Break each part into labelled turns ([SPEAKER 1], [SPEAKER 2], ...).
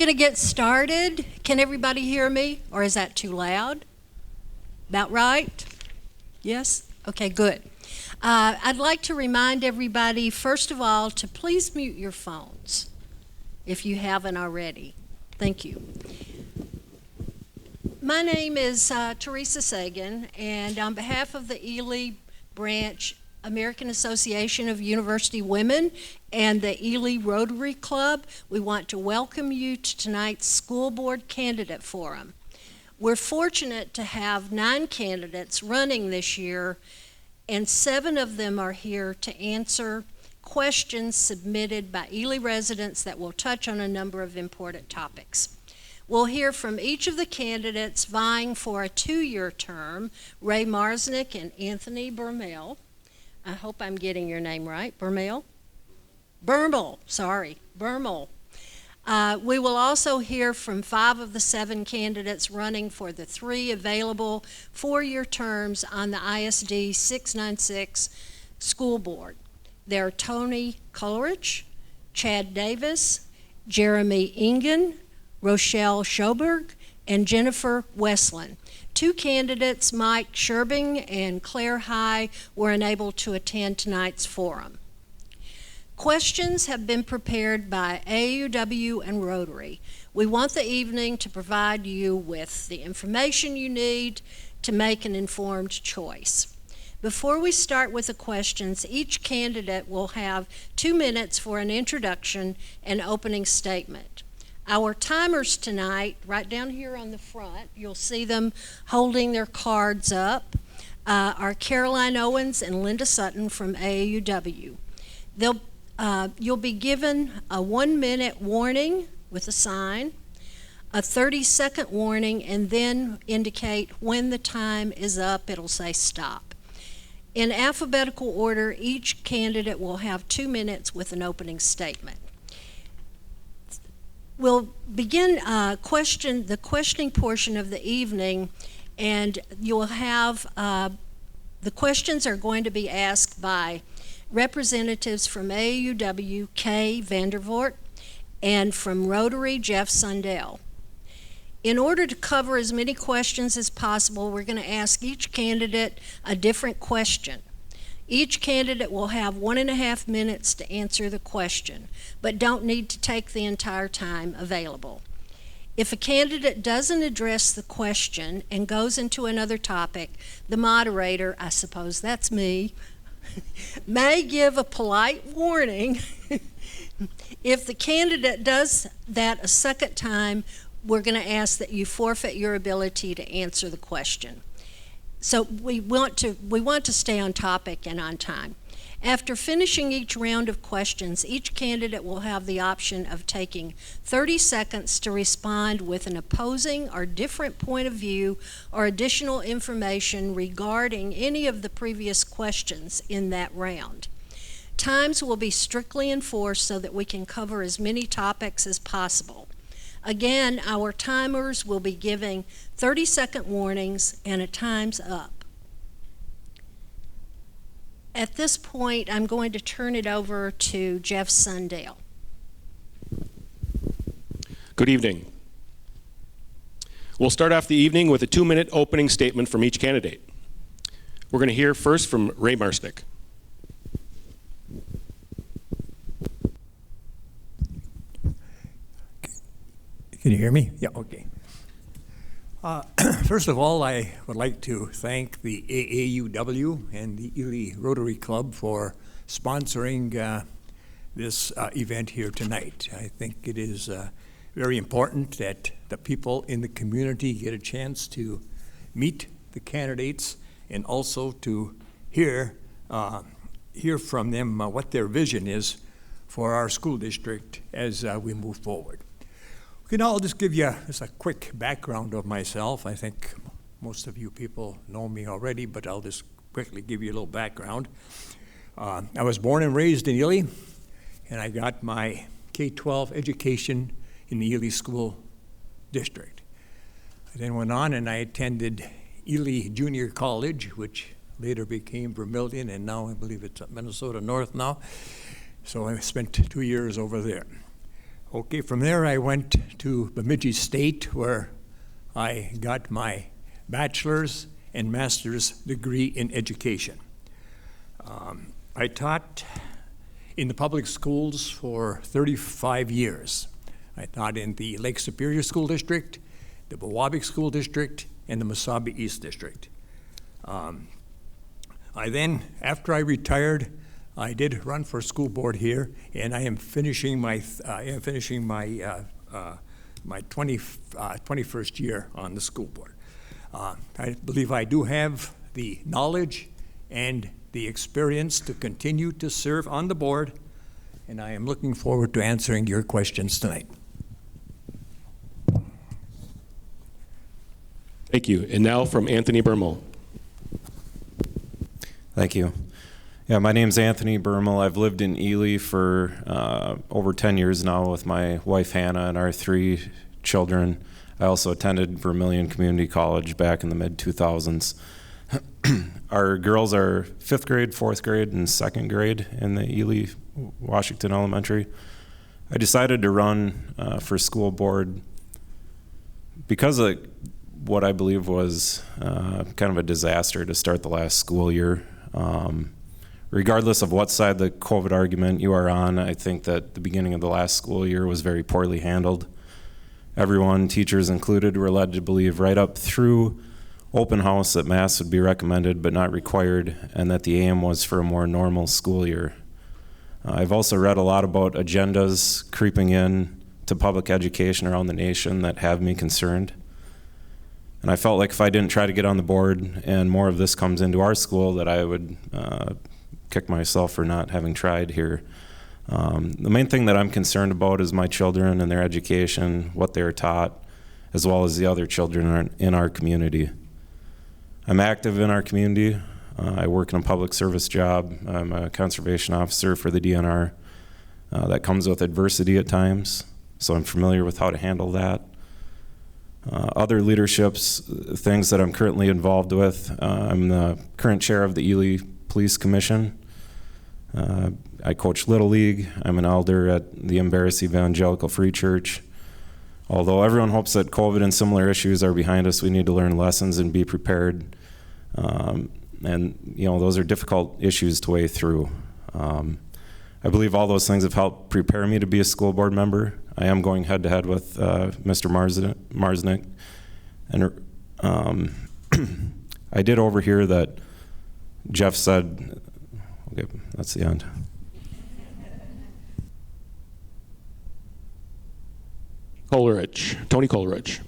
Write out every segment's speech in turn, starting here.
[SPEAKER 1] going to get started. Can everybody hear me, or is that too loud? About right? Yes? Okay, good. I'd like to remind everybody, first of all, to please mute your phones if you haven't already. Thank you. My name is Teresa Sagan, and on behalf of the Ely Branch American Association of University Women and the Ely Rotary Club, we want to welcome you to tonight's School Board Candidate Forum. We're fortunate to have 9 candidates running this year, and 7 of them are here to answer questions submitted by Ely residents that will touch on a number of important topics. We'll hear from each of the candidates vying for a 2-year term, Ray Marsnick and Anthony Bermel. I hope I'm getting your name right. Bermel? Bermel, sorry, Bermel. We will also hear from 5 of the 7 candidates running for the 3 available 4-year terms on the ISD 696 School Board. They're Tony Coleridge, Chad Davis, Jeremy Ingen, Rochelle Schoberg, and Jennifer Westland. 2 candidates, Mike Sherbing and Claire High, were unable to attend tonight's forum. Questions have been prepared by AUW and Rotary. We want the evening to provide you with the information you need to make an informed choice. Before we start with the questions, each candidate will have 2 minutes for an introduction and opening statement. Our timers tonight, right down here on the front, you'll see them holding their cards up, are Caroline Owens and Linda Sutton from AUW. You'll be given a 1-minute warning with a sign, a 30-second warning, and then indicate when the time is up. It'll say stop. In alphabetical order, each candidate will have 2 minutes with an opening statement. We'll begin the questioning portion of the evening, and you'll have the questions are going to be asked by representatives from AUW, Kay Vandervoort, and from Rotary, Jeff Sundell. In order to cover as many questions as possible, we're going to ask each candidate a different question. Each candidate will have 1.5 minutes to answer the question, but don't need to take the entire time available. If a candidate doesn't address the question and goes into another topic, the moderator, I suppose that's me, may give a polite warning. If the candidate does that a second time, we're going to ask that you forfeit your ability to answer the question. So we want to stay on topic and on time. After finishing each round of questions, each candidate will have the option of taking 30 seconds to respond with an opposing or different point of view or additional information regarding any of the previous questions in that round. Times will be strictly enforced so that we can cover as many topics as possible. Again, our timers will be giving 30-second warnings and a time's up. At this point, I'm going to turn it over to Jeff Sundell.
[SPEAKER 2] Good evening. We'll start off the evening with a 2-minute opening statement from each candidate. We're going to hear first from Ray Marsnick.
[SPEAKER 3] Can you hear me? Yeah, okay. First of all, I would like to thank the AAUW and the Ely Rotary Club for sponsoring this event here tonight. I think it is very important that the people in the community get a chance to meet the candidates and also to hear from them what their vision is for our school district as we move forward. Okay, now I'll just give you just a quick background of myself. I think most of you people know me already, but I'll just quickly give you a little background. I was born and raised in Ely, and I got my K-12 education in the Ely School District. I then went on and I attended Ely Junior College, which later became Vermillion, and now I believe it's at Minnesota North now. So I spent 2 years over there. Okay, from there I went to Bemidji State, where I got my bachelor's and master's degree in education. I taught in the public schools for 35 years. I taught in the Lake Superior School District, the Bowabic School District, and the Mesabi East District. I then, after I retired, I did run for school board here, and I am finishing my 21st year on the school board. I believe I do have the knowledge and the experience to continue to serve on the board, and I am looking forward to answering your questions tonight.
[SPEAKER 2] Thank you. And now from Anthony Bermel.
[SPEAKER 4] Thank you. Yeah, my name's Anthony Bermel. I've lived in Ely for over 10 years now with my wife Hannah and our 3 children. I also attended Vermilion Community College back in the mid-2000s. Our girls are 5th grade, 4th grade, and 2nd grade in the Ely Washington Elementary. I decided to run for school board because of what I believe was kind of a disaster to start the last school year. Regardless of what side the COVID argument you are on, I think that the beginning of the last school year was very poorly handled. Everyone, teachers included, were led to believe right up through open house that masks would be recommended but not required, and that the aim was for a more normal school year. I've also read a lot about agendas creeping in to public education around the nation that have me concerned. And I felt like if I didn't try to get on the board and more of this comes into our school, that I would kick myself for not having tried here. The main thing that I'm concerned about is my children and their education, what they're taught, as well as the other children in our community. I'm active in our community. I work in a public service job. I'm a conservation officer for the DNR. That comes with adversity at times, so I'm familiar with how to handle that. Other leaderships, things that I'm currently involved with, I'm the current chair of the Ely Police Commission. I coach Little League. I'm an elder at the Embarrass Evangelical Free Church. Although everyone hopes that COVID and similar issues are behind us, we need to learn lessons and be prepared. And those are difficult issues to weigh through. I believe all those things have helped prepare me to be a school board member. I am going head to head with Mr. Marsnick. And I did overhear that Jeff said, okay, that's the end.
[SPEAKER 2] Coleridge, Tony Coleridge.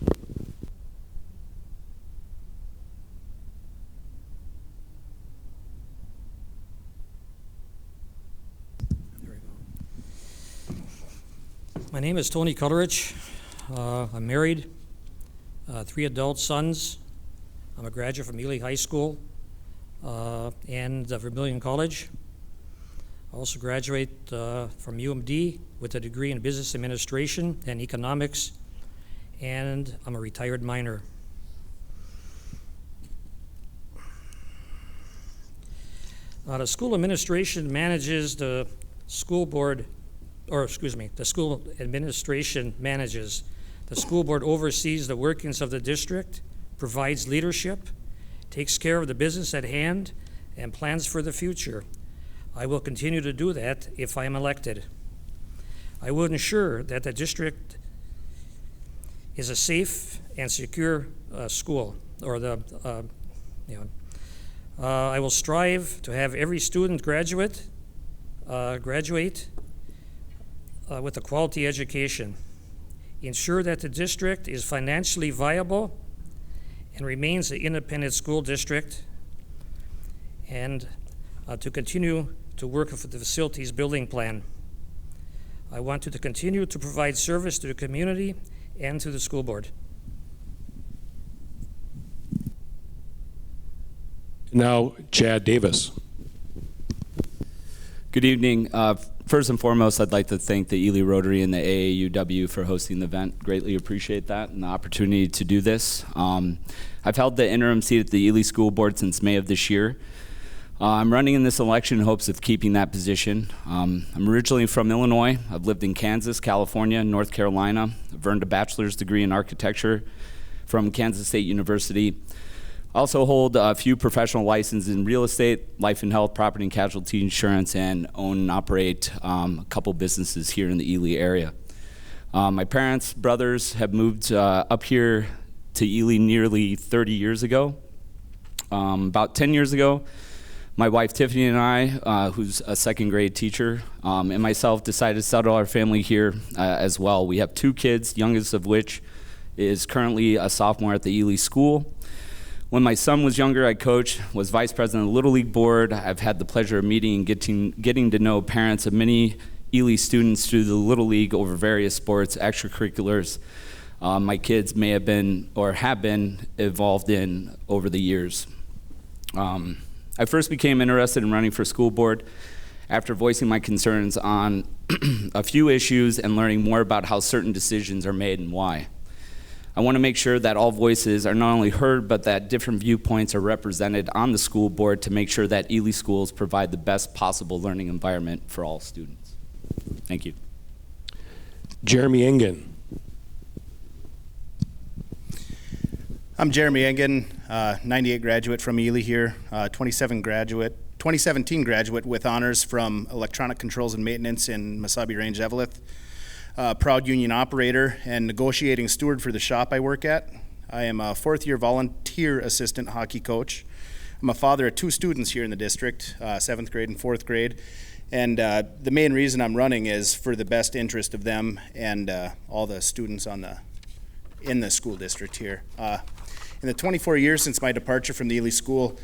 [SPEAKER 5] My name is Tony Coleridge. I'm married, 3 adult sons. I'm a graduate from Ely High School and Vermilion College. I also graduate from UMD with a degree in business administration and economics, and I'm a retired miner. The school administration manages the school board, the school administration manages. The school board oversees the workings of the district, provides leadership, takes care of the business at hand, and plans for the future. I will continue to do that if I am elected. I will ensure that the district is a safe and secure school, I will strive to have every student graduate with a quality education, ensure that the district is financially viable and remains an independent school district, and to continue to work with the facilities building plan. I want to continue to provide service to the community and to the school board.
[SPEAKER 2] Now, Chad Davis.
[SPEAKER 6] Good evening. First and foremost, I'd like to thank the Ely Rotary and the AAUW for hosting the event. Greatly appreciate that and the opportunity to do this. I've held the interim seat at the Ely School Board since May of this year. I'm running in this election in hopes of keeping that position. I'm originally from Illinois. I've lived in Kansas, California, and North Carolina. I've earned a bachelor's degree in architecture from Kansas State University. I also hold a few professional licenses in real estate, life and health, property and casualty insurance, and own and operate a couple businesses here in the Ely area. My parents, brothers have moved up here to Ely nearly 30 years ago. About 10 years ago, my wife Tiffany and I, who's a second grade teacher, and myself decided to settle our family here as well. We have 2 kids, youngest of which is currently a sophomore at the Ely School. When my son was younger, I coached, was vice president of the Little League Board. I've had the pleasure of meeting and getting to know parents of many Ely students through the Little League over various sports, extracurriculars my kids may have been or have been involved in over the years. I first became interested in running for school board after voicing my concerns on a few issues and learning more about how certain decisions are made and why. I want to make sure that all voices are not only heard, but that different viewpoints are represented on the school board to make sure that Ely schools provide the best possible learning environment for all students. Thank you.
[SPEAKER 2] Jeremy Engen.
[SPEAKER 7] I'm Jeremy Engen, 98 graduate from Ely here, 2017 graduate with honors from Electronic Controls and Maintenance in Mesabi Range, Eveleth. Proud union operator and negotiating steward for the shop I work at. I am a 4th-year volunteer assistant hockey coach. I'm a father of 2 students here in the district, 7th grade and 4th grade. And the main reason I'm running is for the best interest of them and all the students in the school district here. In the 24 years since my departure from the Ely School,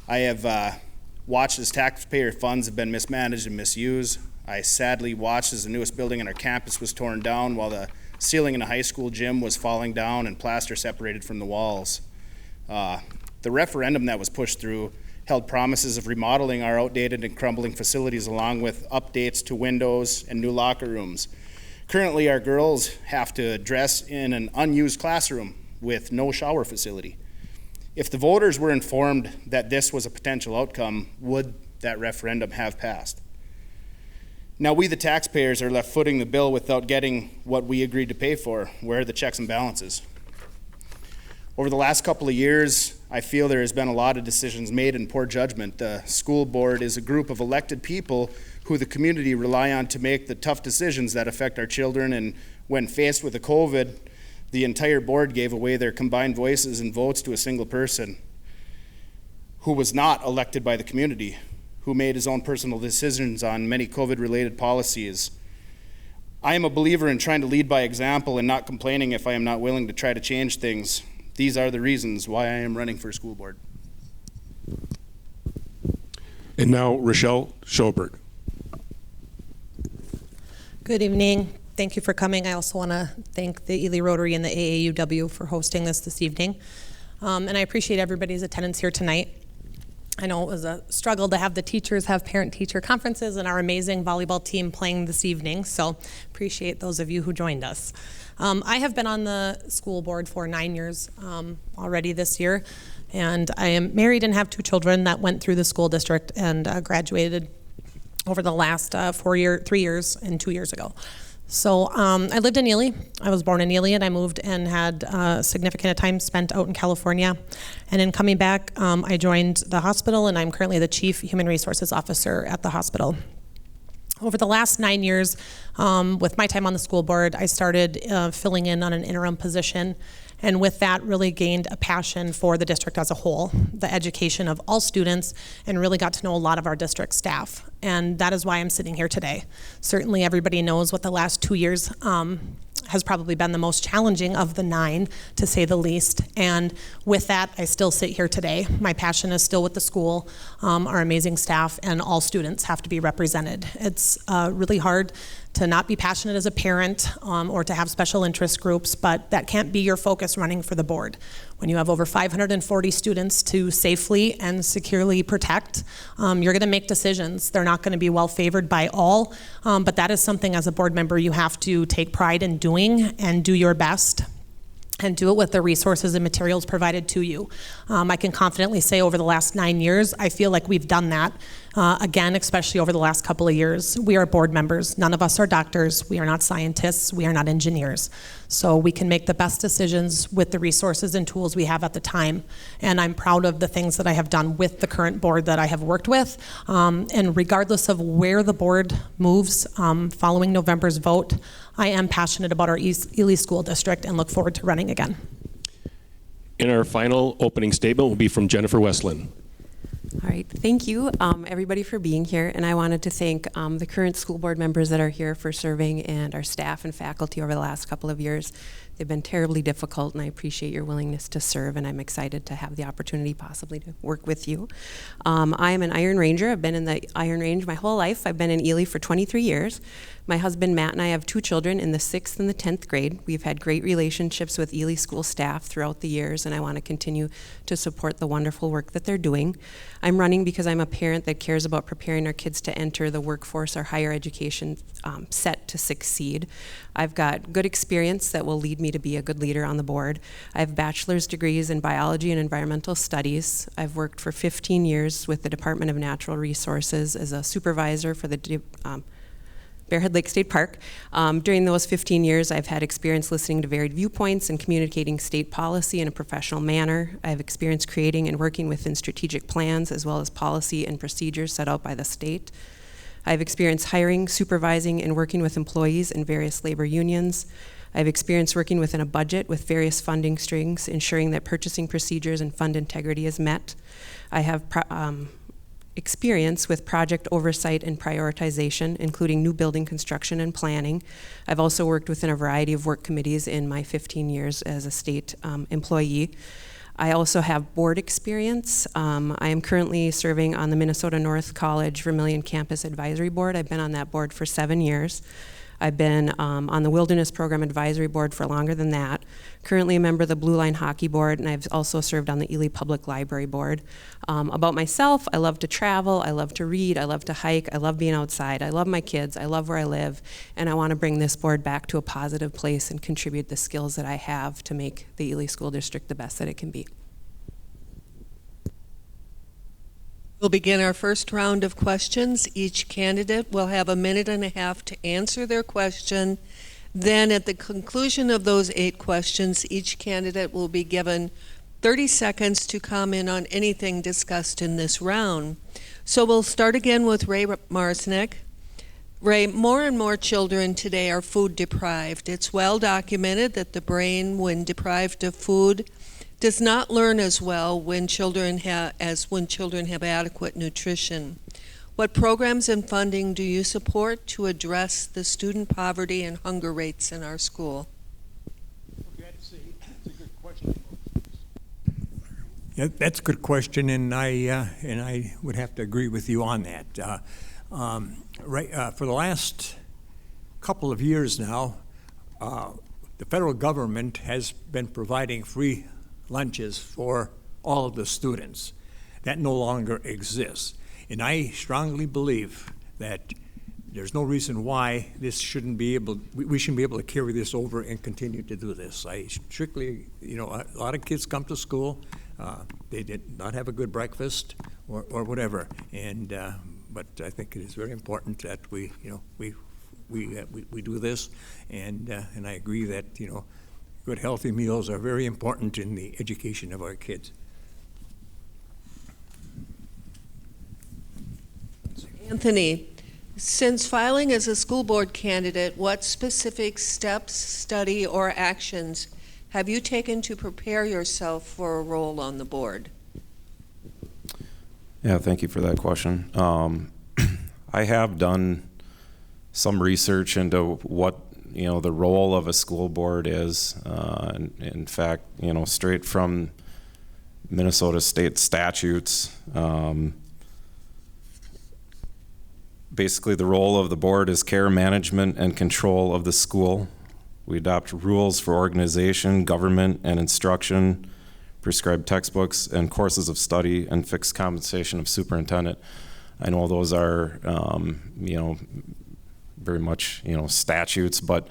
[SPEAKER 7] I have watched as taxpayer funds have been mismanaged and misused. I sadly watched as the newest building on our campus was torn down while the ceiling in a high school gym was falling down and plaster separated from the walls. The referendum that was pushed through held promises of remodeling our outdated and crumbling facilities along with updates to windows and new locker rooms. Currently, our girls have to dress in an unused classroom with no shower facility. If the voters were informed that this was a potential outcome, would that referendum have passed? Now we, the taxpayers, are left footing the bill without getting what we agreed to pay for. Where are the checks and balances? Over the last couple of years, I feel there has been a lot of decisions made in poor judgment. The school board is a group of elected people who the community rely on to make the tough decisions that affect our children, and when faced with the COVID, the entire board gave away their combined voices and votes to a single person who was not elected by the community, who made his own personal decisions on many COVID-related policies. I am a believer in trying to lead by example and not complaining if I am not willing to try to change things. These are the reasons why I am running for school board.
[SPEAKER 2] And now Rochelle Schoberg.
[SPEAKER 8] Good evening. Thank you for coming. I also want to thank the Ely Rotary and the AAUW for hosting this evening. And I appreciate everybody's attendance here tonight. I know it was a struggle to have the teachers have parent-teacher conferences and our amazing volleyball team playing this evening, so appreciate those of you who joined us. I have been on the school board for 9 years already this year, and I am married and have 2 children that went through the school district and graduated over the last 3 years and 2 years ago. So I lived in Ely. I was born in Ely, and I moved and had significant time spent out in California. And in coming back, I joined the hospital, and I'm currently the Chief Human Resources Officer at the hospital. Over the last 9 years, with my time on the school board, I started filling in on an interim position, and with that really gained a passion for the district as a whole, the education of all students, and really got to know a lot of our district staff. And that is why I'm sitting here today. Certainly everybody knows what the last 2 years has probably been the most challenging of the 9, to say the least. And with that, I still sit here today. My passion is still with the school, our amazing staff, and all students have to be represented. It's really hard to not be passionate as a parent or to have special interest groups, but that can't be your focus running for the board. When you have over 540 students to safely and securely protect, you're going to make decisions. They're not going to be well favored by all, but that is something as a board member you have to take pride in doing and do your best. and do it with the resources and materials provided to you. I can confidently say over the last 9 years, I feel like we've done that. Again, especially over the last couple of years. We are board members. None of us are doctors. We are not scientists. We are not engineers. So we can make the best decisions with the resources and tools we have at the time. And I'm proud of the things that I have done with the current board that I have worked with. And regardless of where the board moves following November's vote, I am passionate about our Ely School District and look forward to running again.
[SPEAKER 2] And our final opening statement will be from Jennifer Westland.
[SPEAKER 9] All right, thank you, everybody, for being here. And I wanted to thank the current school board members that are here for serving, and our staff and faculty over the last couple of years. They've been terribly difficult, and I appreciate your willingness to serve, and I'm excited to have the opportunity possibly to work with you. I am an Iron Ranger. I've been in the Iron Range my whole life. I've been in Ely for 23 years. My husband, Matt, and I have 2 children in the 6th and the 10th grade. We've had great relationships with Ely school staff throughout the years, and I want to continue to support the wonderful work that they're doing. I'm running because I'm a parent that cares about preparing our kids to enter the workforce or higher education set to succeed. I've got good experience that will lead me to be a good leader on the board. I have bachelor's degrees in biology and environmental studies. I've worked for 15 years with the Department of Natural Resources as a supervisor for the Bearhead Lake State Park. During those 15 years, I've had experience listening to varied viewpoints and communicating state policy in a professional manner. I have experience creating and working within strategic plans as well as policy and procedures set out by the state. I have experience hiring, supervising, and working with employees in various labor unions. I have experience working within a budget with various funding strings, ensuring that purchasing procedures and fund integrity is met. I have experience with project oversight and prioritization, including new building construction and planning. I've also worked within a variety of work committees in my 15 years as a state employee. I also have board experience. I am currently serving on the Minnesota North College Vermillion Campus Advisory Board. I've been on that board for 7 years. I've been on the Wilderness Program Advisory Board for longer than that. Currently a member of the Blue Line Hockey Board, and I've also served on the Ely Public Library Board. About myself, I love to travel, I love to read, I love to hike, I love being outside, I love my kids, I love where I live, and I want to bring this board back to a positive place and contribute the skills that I have to make the Ely School District the best that it can be.
[SPEAKER 10] We'll begin our first round of questions. Each candidate will have 1.5 minutes to answer their question. Then at the conclusion of those 8 questions, each candidate will be given 30 seconds to comment on anything discussed in this round. So we'll start again with Ray Marsnick. Ray, more and more children today are food deprived. It's well documented that the brain, when deprived of food, does not learn as well when children have adequate nutrition. What programs and funding do you support to address the student poverty and hunger rates in our school?
[SPEAKER 3] That's a good question. Yeah, that's a good question, and I would have to agree with you on that. For the last couple of years now, the federal government has been providing free lunches for all of the students. That no longer exists. And I strongly believe that there's no reason why we shouldn't be able to carry this over and continue to do this. I strictly, a lot of kids come to school, they did not have a good breakfast or whatever. And but I think it is very important that we do this, and I agree that good healthy meals are very important in the education of our kids.
[SPEAKER 10] Anthony, since filing as a school board candidate, what specific steps, study, or actions have you taken to prepare yourself for a role on the board?
[SPEAKER 4] Yeah, thank you for that question. I have done some research into what the role of a school board is. In fact, straight from Minnesota state statutes, basically the role of the board is care, management, and control of the school. We adopt rules for organization, government, and instruction, prescribe textbooks and courses of study, and fixed compensation of superintendent. I know those are, very much, statutes, but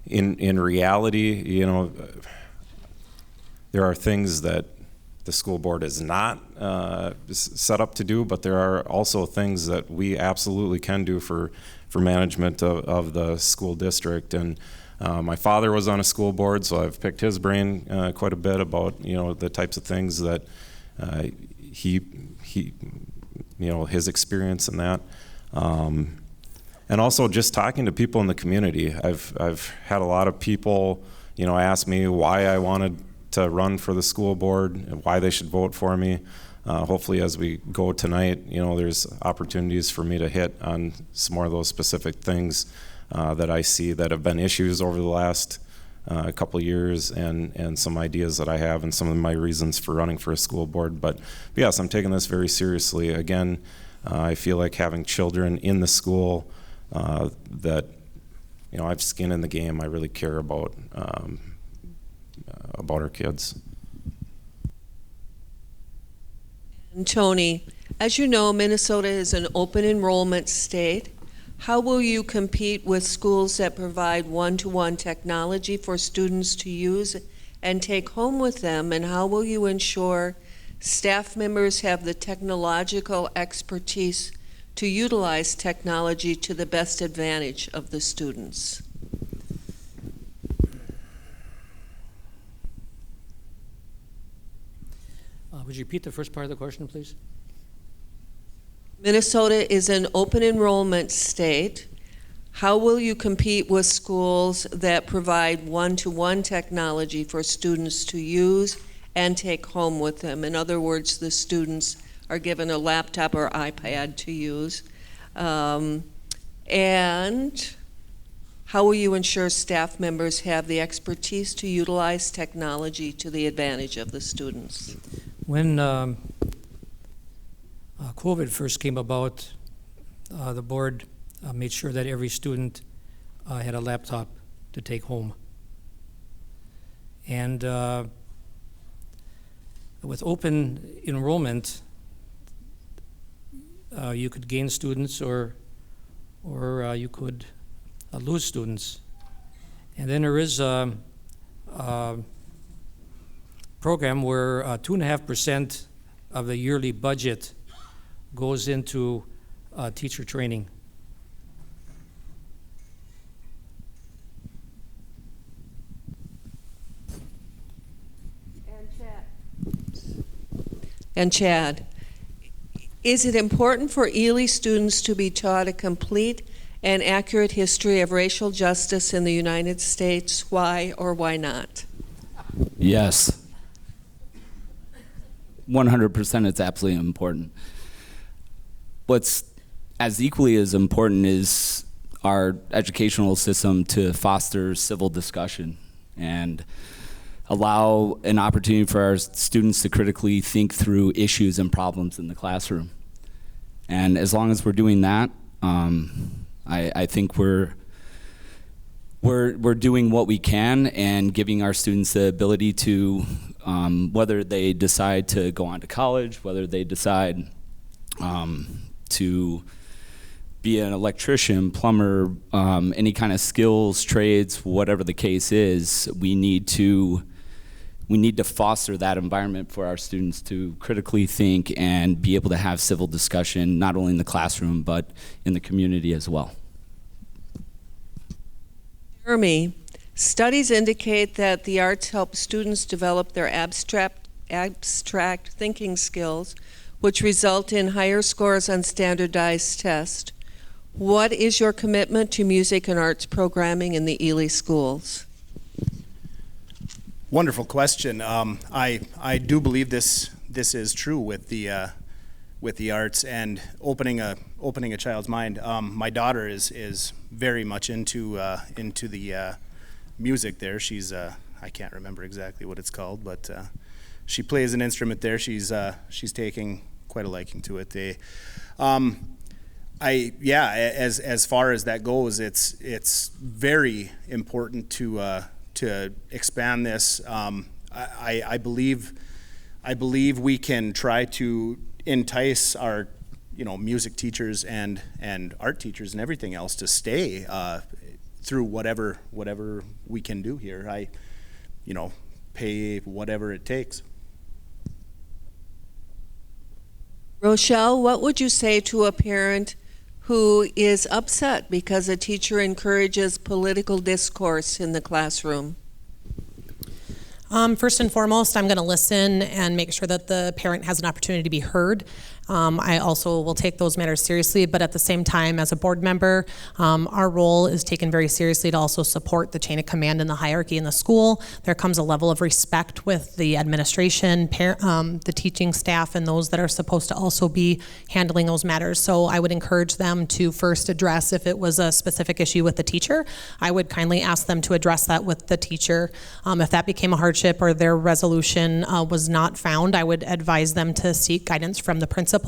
[SPEAKER 4] in reality, there are things that the school board is not set up to do, but there are also things that we absolutely can do for management of the school district. And my father was on a school board, so I've picked his brain quite a bit about, you know, the types of things that he you know, his experience in that. And also just talking to people in the community. I've had a lot of people, you know, ask me why I wanted to run for the school board and why they should vote for me. Hopefully as we go tonight, you know, there's opportunities for me to hit on some more of those specific things that I see that have been issues over the last couple of years, and some ideas that I have and some of my reasons for running for a school board. But yes, I'm taking this very seriously. Again, I feel like having children in the school that, you know, I have skin in the game. I really care about our kids.
[SPEAKER 10] And Tony, as you know, Minnesota is an open enrollment state. How will you compete with schools that provide one-to-one technology for students to use and take home with them? And how will you ensure staff members have the technological expertise to utilize technology to the best advantage of the students?
[SPEAKER 5] Would you repeat the first part of the question, please?
[SPEAKER 10] Minnesota is an open enrollment state. How will you compete with schools that provide one-to-one technology for students to use and take home with them? In other words, the students are given a laptop or iPad to use. And how will you ensure staff members have the expertise to utilize technology to the advantage of the students?
[SPEAKER 5] When COVID first came about, the board made sure that every student had a laptop to take home. And with open enrollment, you could gain students or you could lose students. And then there is a program where 2.5% of the yearly budget goes into teacher training.
[SPEAKER 10] And Chad, is it important for Ely students to be taught a complete and accurate history of racial justice in the United States? Why or why not?
[SPEAKER 6] Yes. 100%, it's absolutely important. What's as equally as important is our educational system to foster civil discussion and allow an opportunity for our students to critically think through issues and problems in the classroom. And as long as we're doing that, I think we're doing what we can and giving our students the ability to, whether they decide to go on to college, whether they decide to be an electrician, plumber, any kind of skills, trades, whatever the case is, we need to foster that environment for our students to critically think and be able to have civil discussion, not only in the classroom, but in the community as well.
[SPEAKER 10] Jeremy, studies indicate that the arts help students develop their abstract thinking skills, which result in higher scores on standardized tests. What is your commitment to music and arts programming in the Ely schools?
[SPEAKER 7] Wonderful question. I do believe this is true with the arts and opening a child's mind. My daughter is very much into the music there. She's I can't remember exactly what it's called, but she plays an instrument there. She's taking quite a liking to it. As far as that goes, it's very important to expand this. I believe we can try to entice our music teachers and art teachers and everything else to stay through whatever we can do here. pay whatever it takes.
[SPEAKER 10] Rochelle, what would you say to a parent who is upset because a teacher encourages political discourse in the classroom?
[SPEAKER 8] First and foremost, I'm going to listen and make sure that the parent has an opportunity to be heard. I also will take those matters seriously, but at the same time, as a board member, our role is taken very seriously to also support the chain of command and the hierarchy in the school. There comes a level of respect with the administration, the teaching staff, and those that are supposed to also be handling those matters. So I would encourage them to first address, if it was a specific issue with the teacher, I would kindly ask them to address that with the teacher. If that became a hardship or their resolution was not found, I would advise them to seek guidance from the principal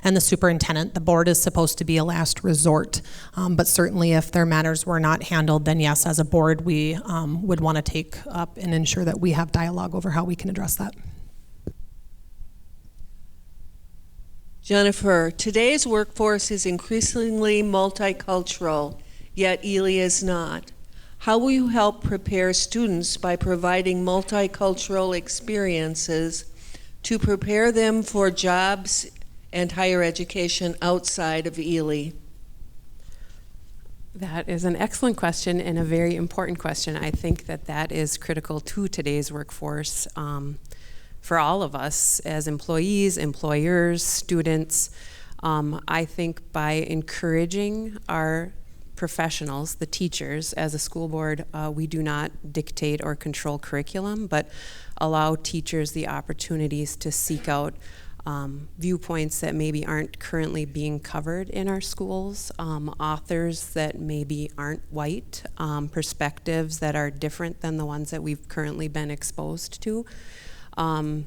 [SPEAKER 8] and the superintendent. The board is supposed to be a last resort, but certainly if their matters were not handled, then yes, as a board, we would want to take up and ensure that we have dialogue over how we can address that.
[SPEAKER 10] Jennifer, today's workforce is increasingly multicultural, yet Ely is not. How will you help prepare students by providing multicultural experiences to prepare them for jobs and higher education outside of Ely?
[SPEAKER 9] That is an excellent question and a very important question. I think that that is critical to today's workforce for all of us as employees, employers, students. I think by encouraging our professionals, the teachers, as a school board, we do not dictate or control curriculum, but allow teachers the opportunities to seek out viewpoints that maybe aren't currently being covered in our schools, authors that maybe aren't white, perspectives that are different than the ones that we've currently been exposed to. One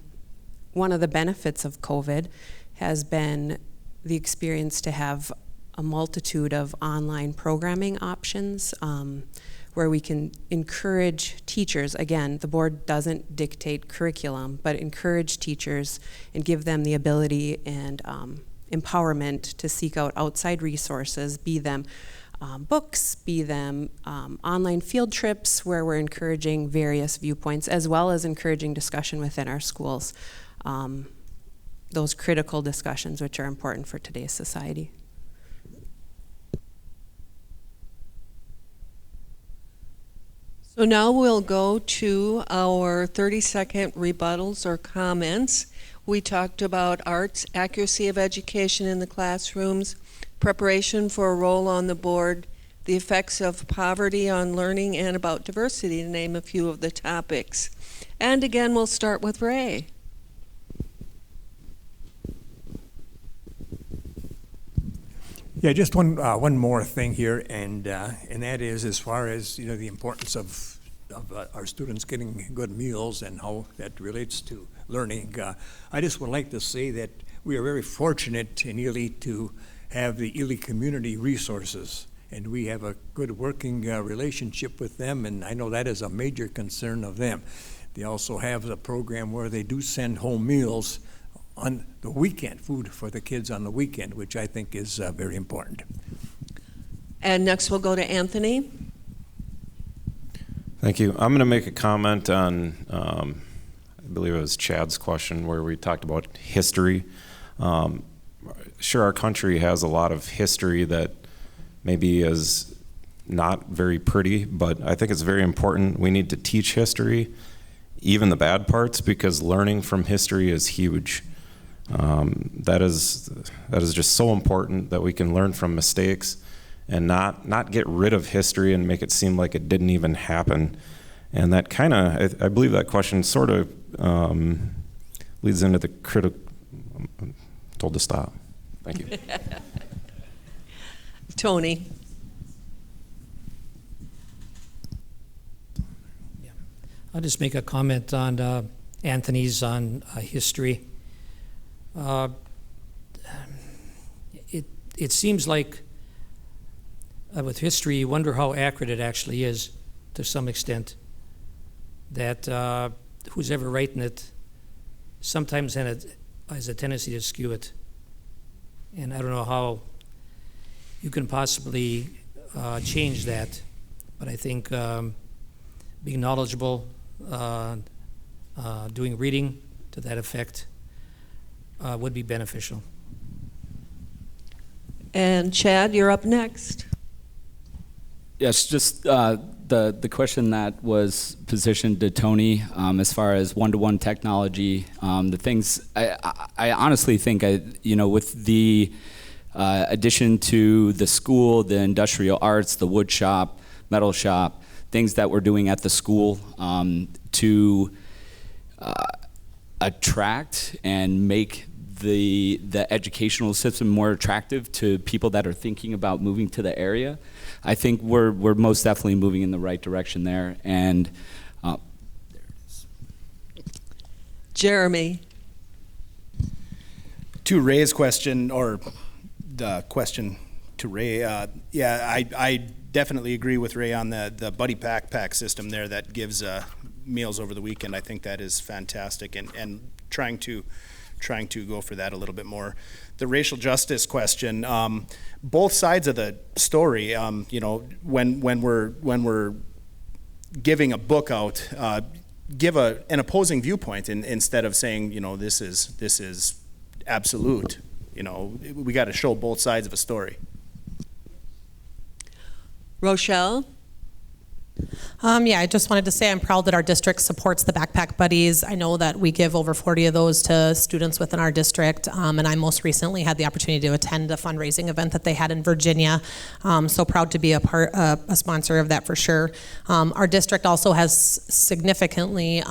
[SPEAKER 9] of the benefits of COVID has been the experience to have a multitude of online programming options where we can encourage teachers. Again, the board doesn't dictate curriculum, but encourage teachers and give them the ability and empowerment to seek out outside resources, be them books, be them online field trips where we're encouraging various viewpoints, as well as encouraging discussion within our schools. Those critical discussions which are important for today's society.
[SPEAKER 10] So now we'll go to our 30-second rebuttals or comments. We talked about arts, accuracy of education in the classrooms, preparation for a role on the board, the effects of poverty on learning, and about diversity, to name a few of the topics. And again, we'll start with Ray.
[SPEAKER 3] Yeah, just one more thing here, and that is as far as the importance of our students getting good meals and how that relates to learning. I just would like to say that we are very fortunate in Ely to have the Ely Community Resources, and we have a good working relationship with them, and I know that is a major concern of them. They also have a program where they do send home meals on the weekend, food for the kids on the weekend, which I think is very important.
[SPEAKER 10] And next we'll go to Anthony.
[SPEAKER 4] Thank you. I'm going to make a comment on, I believe it was Chad's question where we talked about history. Sure, our country has a lot of history that maybe is not very pretty, but I think it's very important. We need to teach history, even the bad parts, because learning from history is huge. That is just so important that we can learn from mistakes and not get rid of history and make it seem like it didn't even happen. And that kind of, I believe that question sort of leads into the critical, I'm told to stop. Thank you.
[SPEAKER 10] Tony.
[SPEAKER 5] Yeah. I'll just make a comment on Anthony's on history. It seems like with history, you wonder how accurate it actually is to some extent. That who's ever writing it sometimes has a tendency to skew it. And I don't know how you can possibly change that, but I think being knowledgeable, doing reading to that effect would be beneficial.
[SPEAKER 10] And Chad, you're up next.
[SPEAKER 6] Yes, just the question that was positioned to Tony as far as one-to-one technology, the things I honestly think with the addition to the school, the industrial arts, the wood shop, metal shop, things that we're doing at the school to attract and make the educational system more attractive to people that are thinking about moving to the area. I think we're most definitely moving in the right direction there. And there it is.
[SPEAKER 10] Jeremy.
[SPEAKER 7] To Ray's question, or the question to Ray, I definitely agree with Ray on the buddy backpack system there that gives meals over the weekend. I think that is fantastic, and trying to go for that a little bit more. The racial justice question, both sides of the story, when we're giving a book out, give an opposing viewpoint instead of saying, this is absolute. We got to show both sides of a story.
[SPEAKER 10] Rochelle?
[SPEAKER 8] I just wanted to say I'm proud that our district supports the Backpack Buddies. I know that we give over 40 of those to students within our district, and I most recently had the opportunity to attend a fundraising event that they had in Virginia. So proud to be a sponsor of that for sure. Our district also has significantly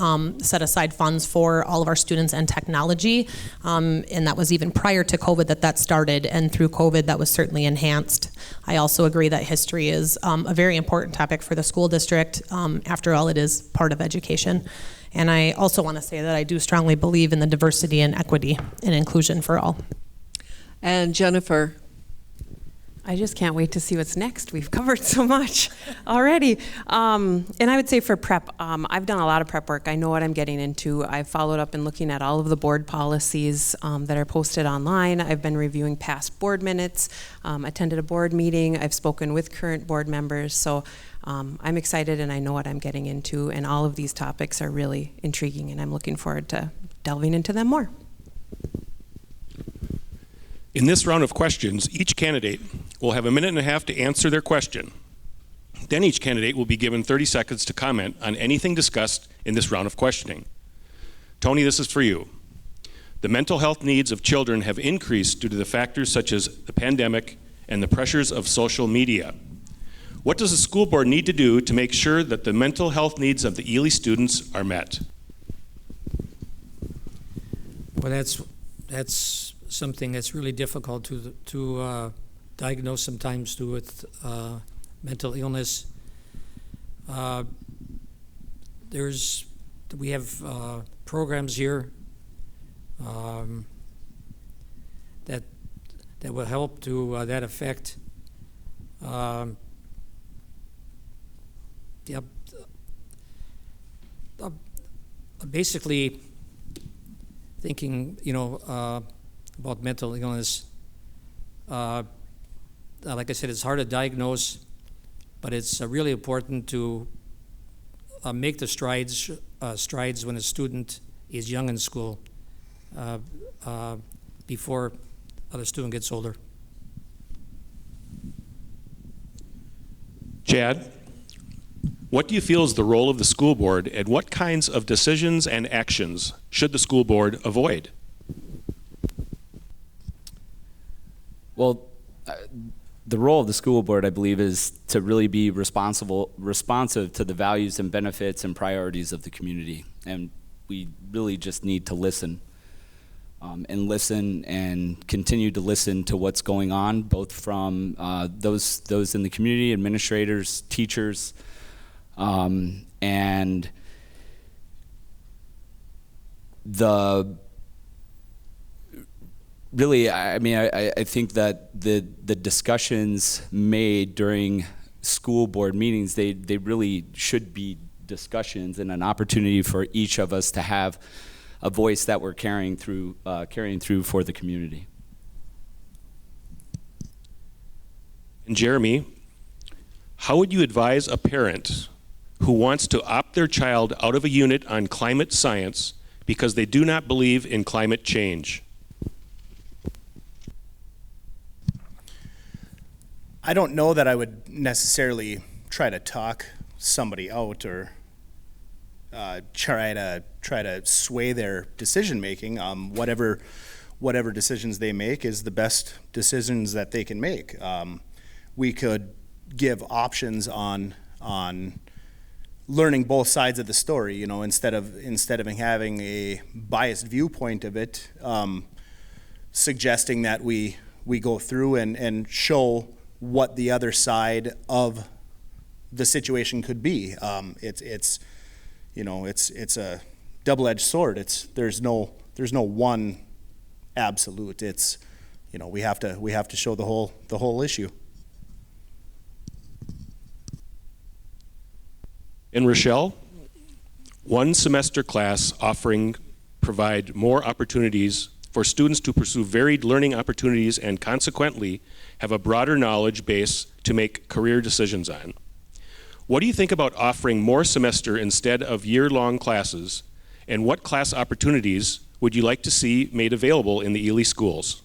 [SPEAKER 8] set aside funds for all of our students and technology, and that was even prior to COVID that started, and through COVID that was certainly enhanced. I also agree that history is a very important topic for the school district. After all, it is part of education. And I also want to say that I do strongly believe in the diversity and equity and inclusion for all.
[SPEAKER 10] And Jennifer?
[SPEAKER 9] I just can't wait to see what's next. We've covered so much already. And I would say for prep, I've done a lot of prep work. I know what I'm getting into. I've followed up and looking at all of the board policies that are posted online. I've been reviewing past board minutes, attended a board meeting. I've spoken with current board members. So I'm excited and I know what I'm getting into. And all of these topics are really intriguing and I'm looking forward to delving into them more.
[SPEAKER 2] In this round of questions, each candidate will have a minute and a half to answer their question. Then each candidate will be given 30 seconds to comment on anything discussed in this round of questioning. Tony, this is for you. The mental health needs of children have increased due to the factors such as the pandemic and the pressures of social media. What does the school board need to do to make sure that the mental health needs of the Ely students are met?
[SPEAKER 5] Well, that's something that's really difficult to diagnose sometimes with mental illness. We have programs here that will help to that effect. Basically thinking, about mental illness. Like I said, it's hard to diagnose, but it's really important to make the strides when a student is young in school before the student gets older.
[SPEAKER 2] Chad, what do you feel is the role of the school board, and what kinds of decisions and actions should the school board avoid?
[SPEAKER 6] Well, the role of the school board, I believe, is to really be responsive to the values and benefits and priorities of the community. And we really just need to listen and continue to listen to what's going on, both from those in the community, administrators, teachers, and really, I think that the discussions made during school board meetings, they really should be discussions and an opportunity for each of us to have a voice that we're carrying through for the community.
[SPEAKER 2] And Jeremy, how would you advise a parent who wants to opt their child out of a unit on climate science because they do not believe in climate change?
[SPEAKER 7] I don't know that I would necessarily try to talk somebody out or try to sway their decision making. Whatever decisions they make is the best decisions that they can make. We could give options on learning both sides of the story. You know, instead of having a biased viewpoint of it, suggesting that we go through and show what the other side of the situation could be. It's a double-edged sword. There's no one absolute. It's, you know, we have to show the whole issue.
[SPEAKER 2] And Rochelle, one semester class offering provide more opportunities for students to pursue varied learning opportunities and consequently have a broader knowledge base to make career decisions on. What do you think about offering more semester instead of year-long classes, and what class opportunities would you like to see made available in the Ely schools?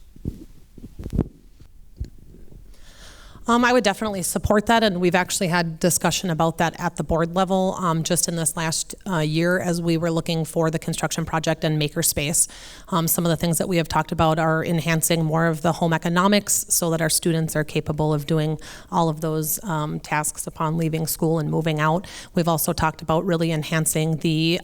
[SPEAKER 8] I would definitely support that, and we've actually had discussion about that at the board level just in this last year as we were looking for the construction project and makerspace. Some of the things that we have talked about are enhancing more of the home economics so that our students are capable of doing all of those tasks upon leaving school and moving out. We've also talked about really enhancing the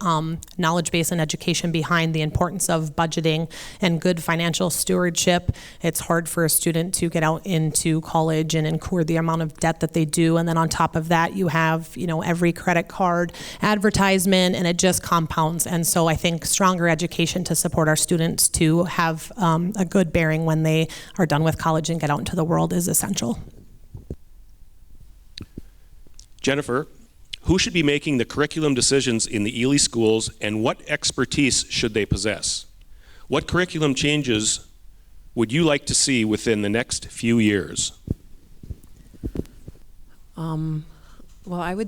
[SPEAKER 8] knowledge base and education behind the importance of budgeting and good financial stewardship. It's hard for a student to get out into college and incur the amount of debt that they do, and then on top of that you have, you know, every credit card advertisement, and it just compounds. And so I think stronger education to support our students to have a good bearing when they are done with college and get out into the world is essential.
[SPEAKER 2] Jennifer, who should be making the curriculum decisions in the Ely schools, and what expertise should they possess? What curriculum changes would you like to see within the next few years?
[SPEAKER 9] Well,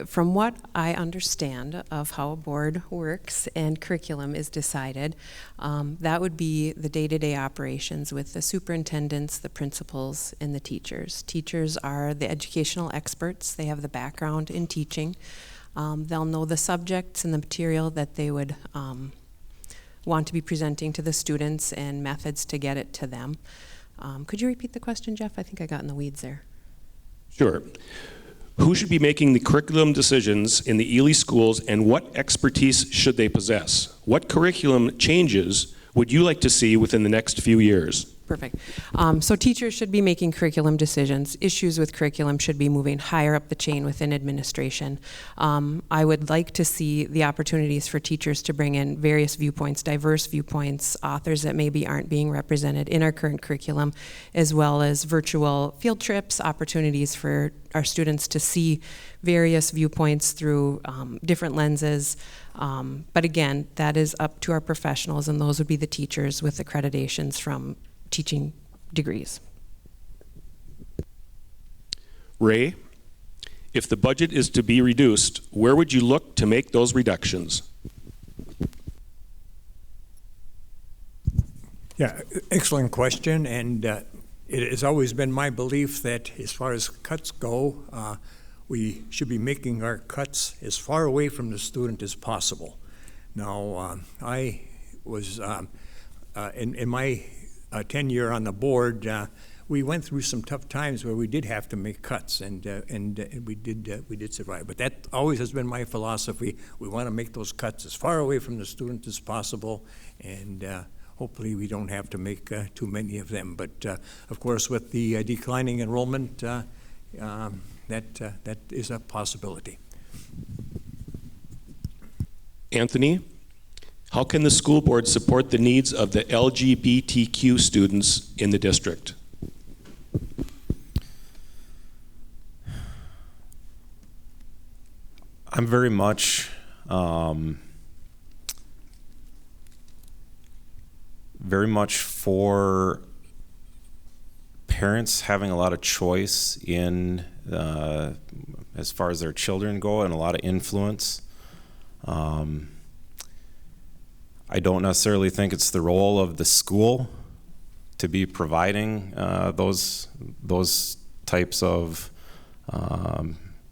[SPEAKER 9] from what I understand of how a board works and curriculum is decided, that would be the day-to-day operations with the superintendents, the principals, and the teachers. Teachers are the educational experts. They have the background in teaching. They'll know the subjects and the material that they would want to be presenting to the students and methods to get it to them. Could you repeat the question, Jeff? I think I got in the weeds there.
[SPEAKER 2] Sure. Who should be making the curriculum decisions in the Ely schools, and what expertise should they possess? What curriculum changes would you like to see within the next few years?
[SPEAKER 9] Perfect. So teachers should be making curriculum decisions. Issues with curriculum should be moving higher up the chain within administration. I would like to see the opportunities for teachers to bring in various viewpoints, diverse viewpoints, authors that maybe aren't being represented in our current curriculum, as well as virtual field trips, opportunities for our students to see various viewpoints through different lenses. But again, that is up to our professionals, and those would be the teachers with accreditations from teaching degrees.
[SPEAKER 2] Ray, if the budget is to be reduced, where would you look to make those reductions?
[SPEAKER 3] Yeah, excellent question, and it has always been my belief that as far as cuts go, we should be making our cuts as far away from the student as possible. Now, I was, in my tenure on the board, we went through some tough times where we did have to make cuts, and we did survive. But that always has been my philosophy. We want to make those cuts as far away from the student as possible, and hopefully we don't have to make too many of them. But of course, with the declining enrollment, that is a possibility.
[SPEAKER 2] Anthony, how can the school board support the needs of the LGBTQ students in the district?
[SPEAKER 4] I'm very much for parents having a lot of choice in as far as their children go, and a lot of influence. I don't necessarily think it's the role of the school to be providing those types of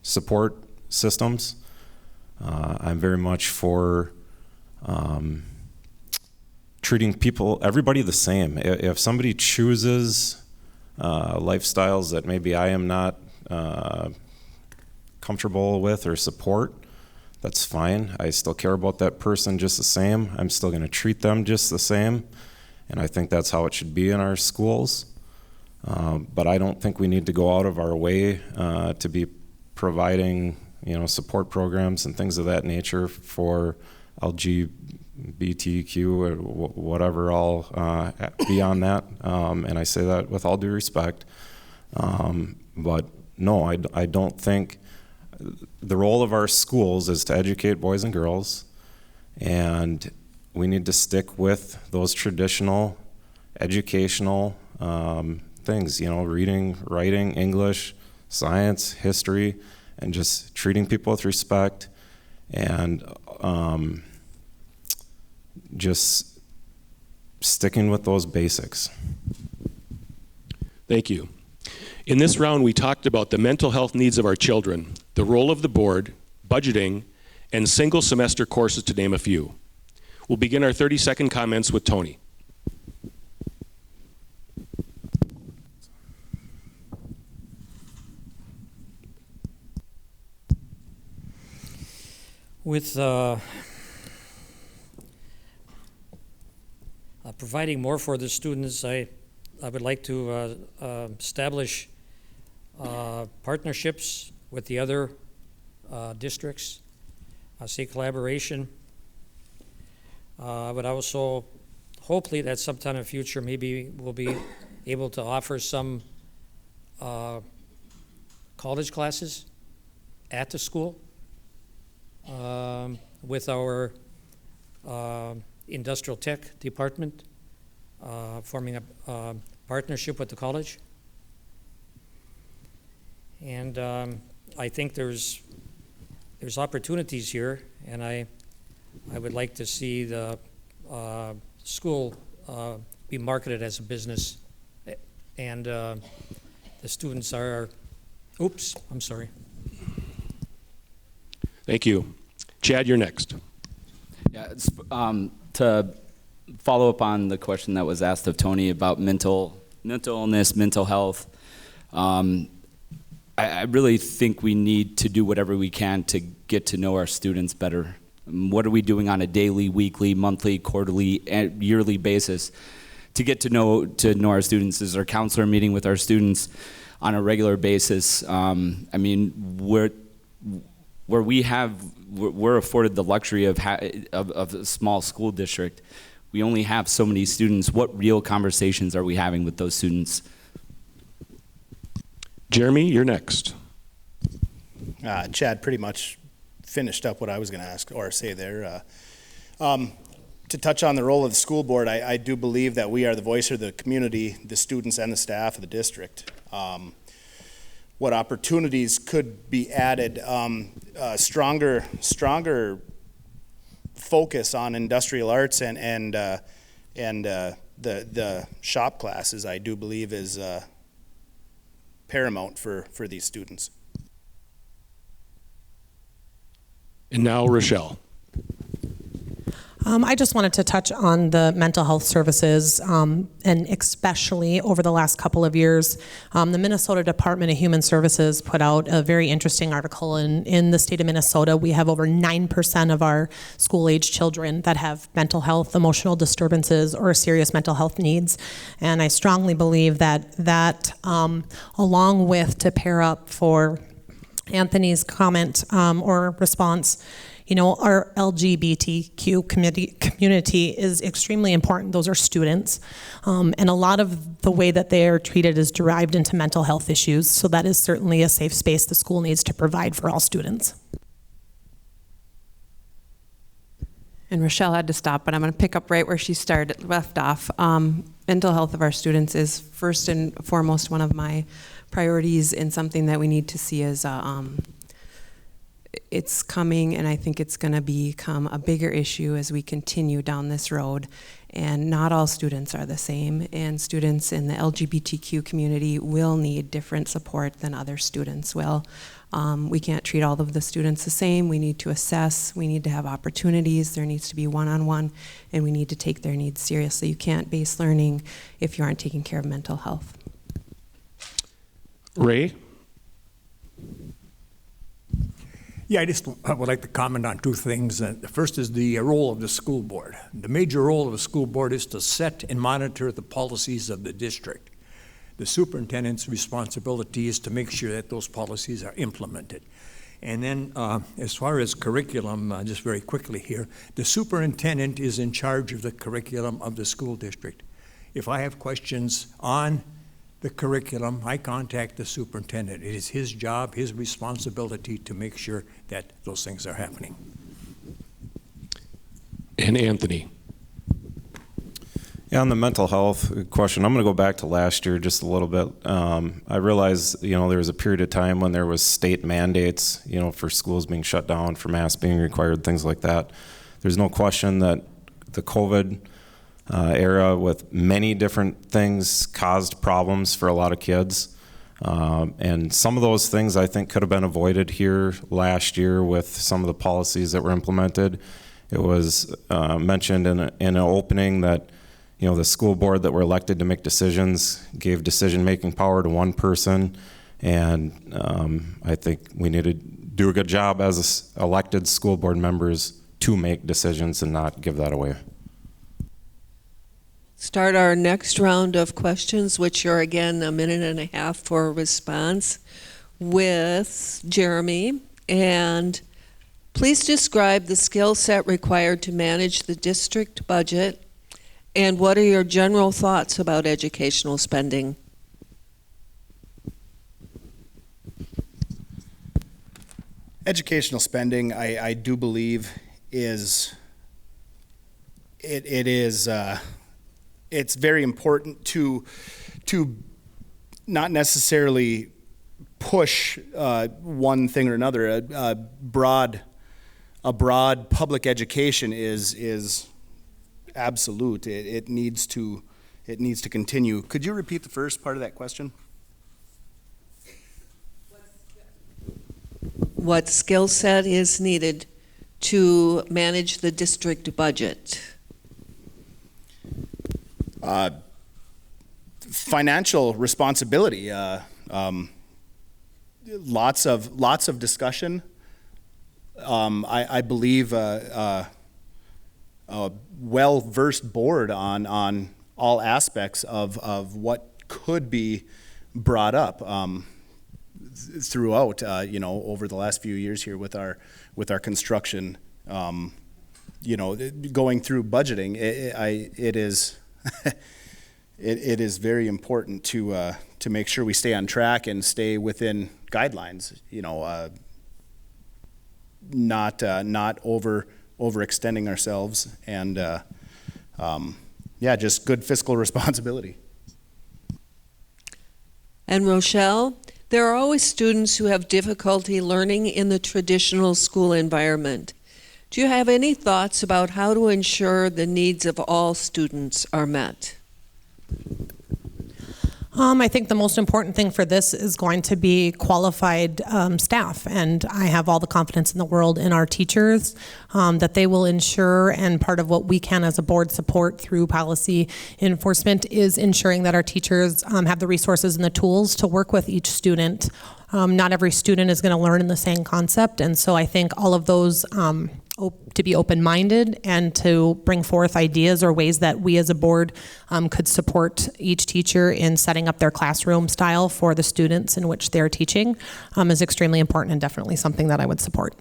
[SPEAKER 4] support systems. I'm very much for treating everybody the same. If somebody chooses lifestyles that maybe I am not comfortable with or support, that's fine. I still care about that person just the same. I'm still going to treat them just the same. And I think that's how it should be in our schools. But I don't think we need to go out of our way to be providing, support programs and things of that nature for LGBTQ or whatever all beyond that. And I say that with all due respect. But no, I don't think the role of our schools is to educate boys and girls, and we need to stick with those traditional educational things, reading, writing, English, science, history, and just treating people with respect, and just sticking with those basics.
[SPEAKER 2] Thank you. In this round, we talked about the mental health needs of our children, the role of the board, budgeting, and single semester courses, to name a few. We'll begin our 30-second comments with Tony.
[SPEAKER 5] With providing more for the students, I would like to establish partnerships with the other districts. I see collaboration. But also, hopefully that sometime in the future, maybe we'll be able to offer some college classes at the school with our industrial tech department, forming a partnership with the college. And I think there's opportunities here, and I would like to see the school be marketed as a business, and the students are, oops, I'm sorry.
[SPEAKER 2] Thank you. Chad, you're next.
[SPEAKER 6] Yeah, to follow up on the question that was asked of Tony about mental illness, mental health, I really think we need to do whatever we can to get to know our students better. What are we doing on a daily, weekly, monthly, quarterly, and yearly basis to get to know our students? Is our counselor meeting with our students on a regular basis? I mean, we're afforded the luxury of a small school district. We only have so many students. What real conversations are we having with those students?
[SPEAKER 2] Jeremy, you're next.
[SPEAKER 7] Chad pretty much finished up what I was going to ask or say there. To touch on the role of the school board, I do believe that we are the voice of the community, the students and the staff of the district. What opportunities could be added? Stronger focus on industrial arts and the shop classes, I do believe, is paramount for these students.
[SPEAKER 2] And now Rochelle.
[SPEAKER 8] I just wanted to touch on the mental health services, and especially over the last couple of years, the Minnesota Department of Human Services put out a very interesting article. In the state of Minnesota, we have over 9% of our school-age children that have mental health, emotional disturbances, or serious mental health needs. And I strongly believe that along with, to pair up for Anthony's comment or response, our LGBTQ community is extremely important. Those are students. And a lot of the way that they are treated is derived into mental health issues. So that is certainly a safe space the school needs to provide for all students.
[SPEAKER 9] And Rochelle had to stop, but I'm going to pick up right where she left off. Mental health of our students is first and foremost one of my priorities, and something that we need to see as it's coming, and I think it's going to become a bigger issue as we continue down this road. And not all students are the same, and students in the LGBTQ community will need different support than other students will. We can't treat all of the students the same. We need to assess. We need to have opportunities. There needs to be one-on-one, and we need to take their needs seriously. You can't base learning if you aren't taking care of mental health.
[SPEAKER 2] Ray?
[SPEAKER 3] Yeah, I just would like to comment on two things. The first is the role of the school board. The major role of the school board is to set and monitor the policies of the district. The superintendent's responsibility is to make sure that those policies are implemented. And then as far as curriculum, just very quickly here, the superintendent is in charge of the curriculum of the school district. If I have questions on the curriculum, I contact the superintendent. It is his job, his responsibility to make sure that those things are happening.
[SPEAKER 2] And Anthony?
[SPEAKER 4] Yeah, on the mental health question, I'm going to go back to last year just a little bit. I realize, there was a period of time when there was state mandates, for schools being shut down, for masks being required, things like that. There's no question that the COVID era with many different things caused problems for a lot of kids. And some of those things I think could have been avoided here last year with some of the policies that were implemented. It was mentioned in an opening that the school board that were elected to make decisions gave decision-making power to one person. And I think we need to do a good job as elected school board members to make decisions and not give that away.
[SPEAKER 10] Start our next round of questions, which are again a minute and a half for a response, with Jeremy. And please describe the skill set required to manage the district budget, and what are your general thoughts about educational spending?
[SPEAKER 7] Educational spending, I do believe, it's very important to not necessarily push one thing or another. A broad public education is absolute. It needs to continue. Could you repeat the first part of that question?
[SPEAKER 10] What skill set is needed to manage the district budget?
[SPEAKER 7] Financial responsibility. Lots of discussion. I believe a well-versed board on all aspects of what could be brought up throughout, over the last few years here with our construction, going through budgeting. It is it is very important to make sure we stay on track and stay within guidelines. Not overextending ourselves, and just good fiscal responsibility.
[SPEAKER 10] And Rochelle, there are always students who have difficulty learning in the traditional school environment. Do you have any thoughts about how to ensure the needs of all students are met?
[SPEAKER 8] I think the most important thing for this is going to be qualified staff, and I have all the confidence in the world in our teachers that they will ensure, and part of what we can as a board support through policy enforcement is ensuring that our teachers have the resources and the tools to work with each student. Not every student is going to learn in the same concept, and so I think all of those to be open-minded and to bring forth ideas or ways that we as a board could support each teacher in setting up their classroom style for the students in which they're teaching is extremely important and definitely something that I would support.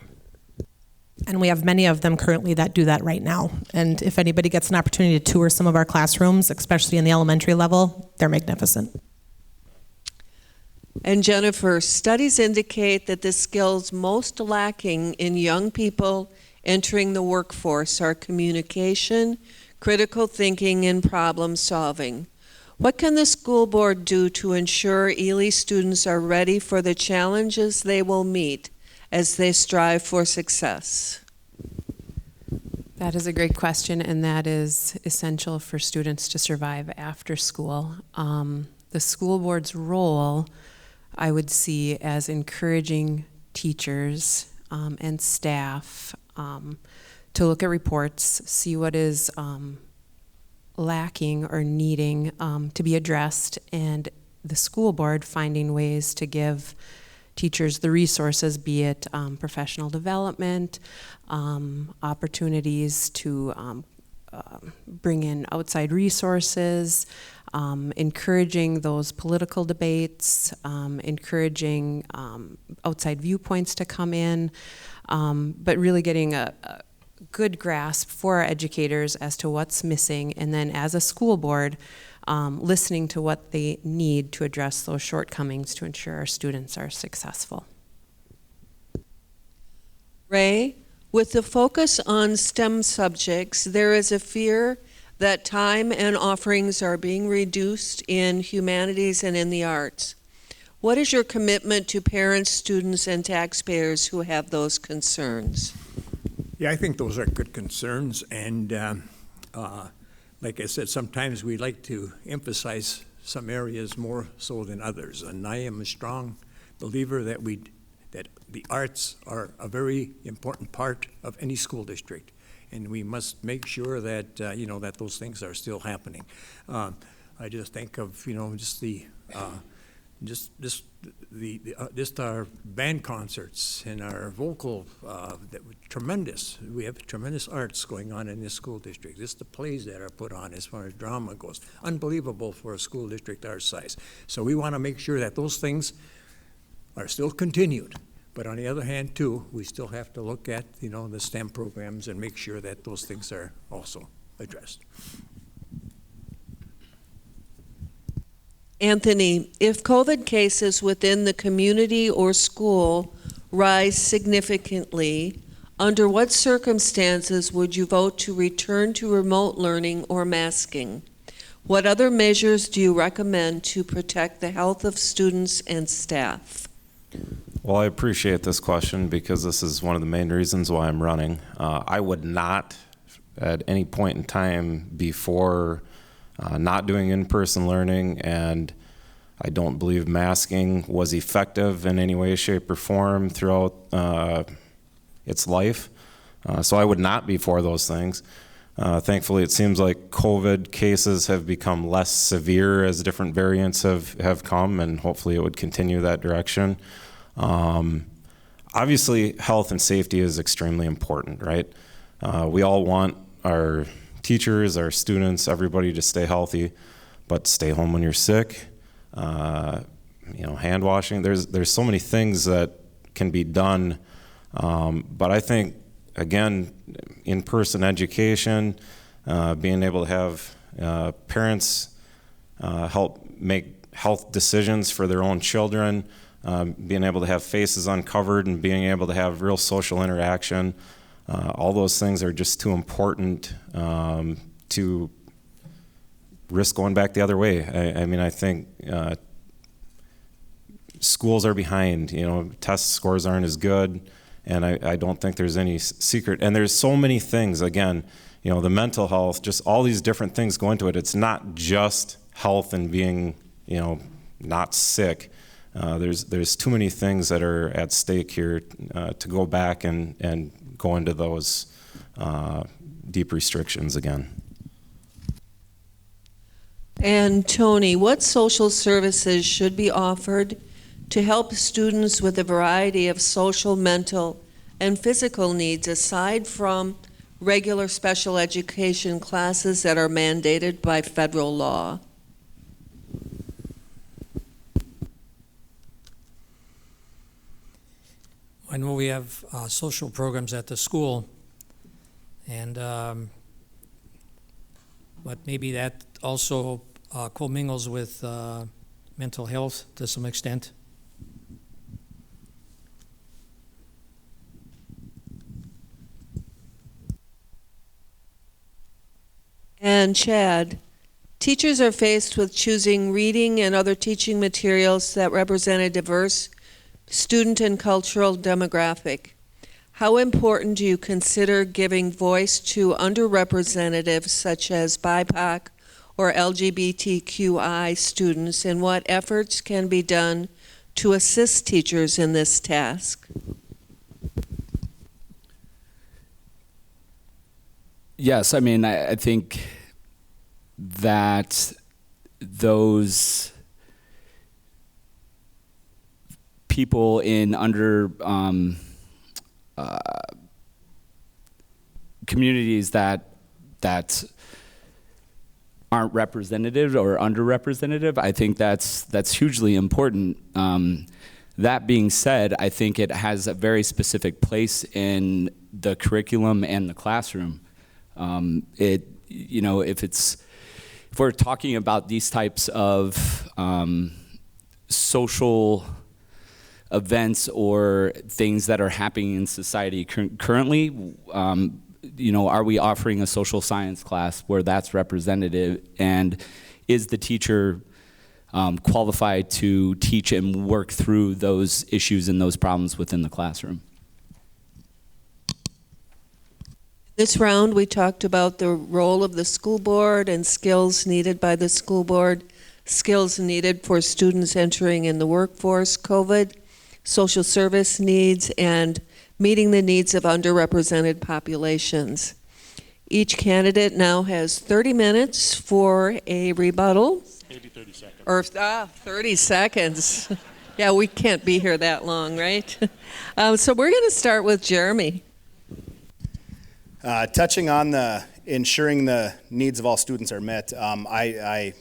[SPEAKER 8] And we have many of them currently that do that right now. And if anybody gets an opportunity to tour some of our classrooms, especially in the elementary level, they're magnificent.
[SPEAKER 10] And Jennifer, studies indicate that the skills most lacking in young people entering the workforce are communication, critical thinking, and problem solving. What can the school board do to ensure Ely students are ready for the challenges they will meet as they strive for success?
[SPEAKER 9] That is a great question, and that is essential for students to survive after school. The school board's role, I would see as encouraging teachers and staff to look at reports, see what is lacking or needing to be addressed, and the school board finding ways to give teachers the resources, be it professional development, opportunities to bring in outside resources, encouraging those political debates, encouraging outside viewpoints to come in, but really getting a good grasp for our educators as to what's missing, and then as a school board, listening to what they need to address those shortcomings to ensure our students are successful.
[SPEAKER 10] Ray, with the focus on STEM subjects, there is a fear that time and offerings are being reduced in humanities and in the arts. What is your commitment to parents, students, and taxpayers who have those concerns?
[SPEAKER 3] Yeah, I think those are good concerns, and like I said, sometimes we like to emphasize some areas more so than others, and I am a strong believer that the arts are a very important part of any school district, and we must make sure that that those things are still happening. I just think of just our band concerts and our vocal, tremendous. We have tremendous arts going on in this school district. Just the plays that are put on as far as drama goes, unbelievable for a school district our size. So we want to make sure that those things are still continued. But on the other hand, too, we still have to look at the STEM programs and make sure that those things are also addressed.
[SPEAKER 10] Anthony, if COVID cases within the community or school rise significantly, under what circumstances would you vote to return to remote learning or masking? What other measures do you recommend to protect the health of students and staff?
[SPEAKER 4] Well, I appreciate this question because this is one of the main reasons why I'm running. I would not, at any point in time before not doing in-person learning, and I don't believe masking was effective in any way, shape, or form throughout its life. So I would not be for those things. Thankfully, it seems like COVID cases have become less severe as different variants have come, and hopefully it would continue that direction. Obviously, health and safety is extremely important, right? We all want our teachers, our students, everybody to stay healthy, but stay home when you're sick. Hand washing. There's so many things that can be done, but I think again, in-person education, being able to have parents help make health decisions for their own children, being able to have faces uncovered and being able to have real social interaction. All those things are just too important to risk going back the other way. I think schools are behind. Test scores aren't as good, and I don't think there's any secret. And there's so many things. Again, the mental health, just all these different things go into it. It's not just health and being, not sick. There's too many things that are at stake here to go back and go into those deep restrictions again.
[SPEAKER 10] And Tony, what social services should be offered to help students with a variety of social, mental, and physical needs aside from regular special education classes that are mandated by federal law?
[SPEAKER 5] I know we have social programs at the school, and but maybe that also commingles with mental health to some extent.
[SPEAKER 10] And Chad, teachers are faced with choosing reading and other teaching materials that represent a diverse Student and cultural demographic. How important do you consider giving voice to underrepresented such as BIPOC or LGBTQI students, and what efforts can be done to assist teachers in this task?
[SPEAKER 6] Yes, I mean, I think that those people in communities that aren't representative or underrepresented, I think that's hugely important. That being said, I think it has a very specific place in the curriculum and the classroom. If we're talking about these types of social events or things that are happening in society currently, are we offering a social science class where that's representative, and is the teacher qualified to teach and work through those issues and those problems within the classroom?
[SPEAKER 10] This round, we talked about the role of the school board and skills needed by the school board, skills needed for students entering in the workforce, COVID, social service needs, and meeting the needs of underrepresented populations. Each candidate now has 30 minutes for a rebuttal.
[SPEAKER 2] Maybe 30 seconds.
[SPEAKER 10] Or 30 seconds. Yeah, we can't be here that long, right? So we're going to start with Jeremy.
[SPEAKER 7] Touching on ensuring the needs of all students are met, I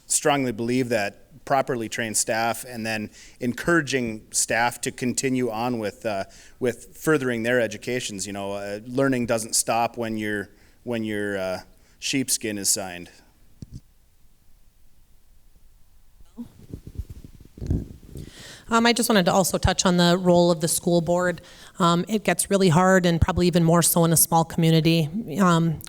[SPEAKER 7] strongly believe that properly trained staff and then encouraging staff to continue on with furthering their educations. Learning doesn't stop when your sheepskin is signed.
[SPEAKER 8] I just wanted to also touch on the role of the school board. It gets really hard, and probably even more so in a small community.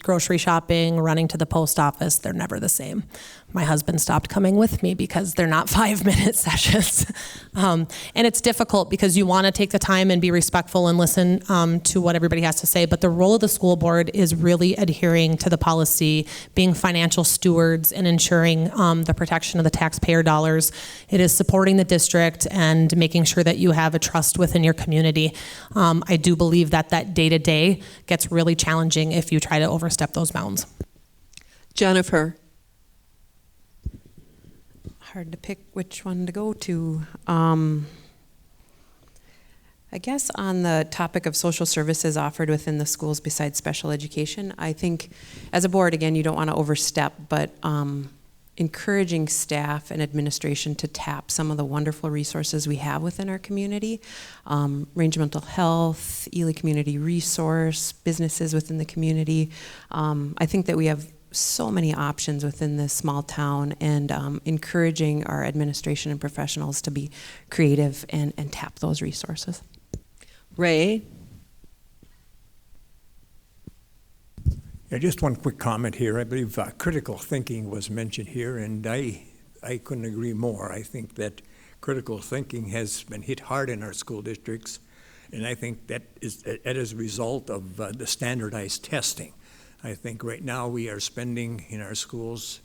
[SPEAKER 8] Grocery shopping, running to the post office, they're never the same. My husband stopped coming with me because they're not 5-minute sessions. And it's difficult because you want to take the time and be respectful and listen to what everybody has to say, but the role of the school board is really adhering to the policy, being financial stewards, and ensuring the protection of the taxpayer dollars. It is supporting the district and making sure that you have a trust within your community. I do believe that day-to-day gets really challenging if you try to overstep those bounds.
[SPEAKER 10] Jennifer.
[SPEAKER 9] Hard to pick which one to go to. I guess on the topic of social services offered within the schools besides special education, I think as a board, again, you don't want to overstep, but encouraging staff and administration to tap some of the wonderful resources we have within our community. Range Mental Health, Ely Community Resource, businesses within the community. I think that we have so many options within this small town, and encouraging our administration and professionals to be creative and tap those resources.
[SPEAKER 10] Ray.
[SPEAKER 3] Yeah, just one quick comment here. I believe critical thinking was mentioned here, and I couldn't agree more. I think that critical thinking has been hit hard in our school districts, and I think that is as a result of the standardized testing. I think right now we are spending in our schools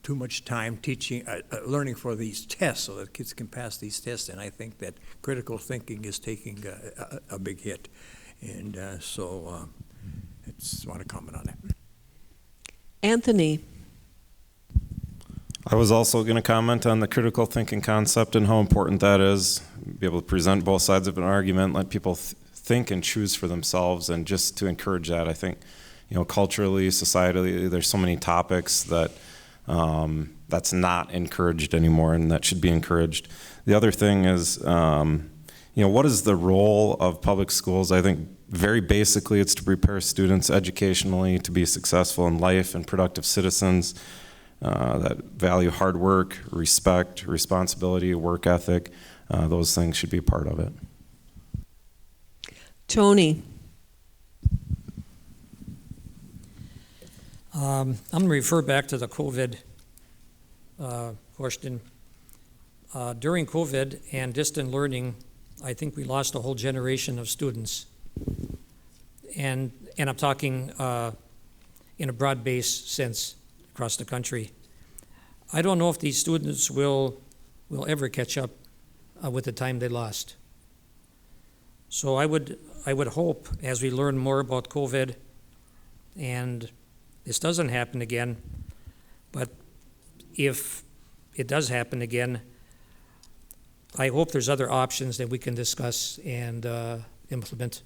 [SPEAKER 3] too much time teaching, learning for these tests so that kids can pass these tests, and I think that critical thinking is taking a big hit. And so I just want to comment on that.
[SPEAKER 10] Anthony.
[SPEAKER 4] I was also going to comment on the critical thinking concept and how important that is. Be able to present both sides of an argument, let people think and choose for themselves, and just to encourage that. I think, culturally, societally, there's so many topics that that's not encouraged anymore, and that should be encouraged. The other thing is, what is the role of public schools? I think very basically it's to prepare students educationally to be successful in life and productive citizens that value hard work, respect, responsibility, work ethic. Those things should be a part of it.
[SPEAKER 10] Tony.
[SPEAKER 5] I'm going to refer back to the COVID question. During COVID and distant learning I think we lost a whole generation of students. And I'm talking in a broad-based sense across the country. I don't know if these students will ever catch up with the time they lost. So I would hope, as we learn more about COVID, and this doesn't happen again, but if it does happen again, I hope there's other options that we can discuss and implement.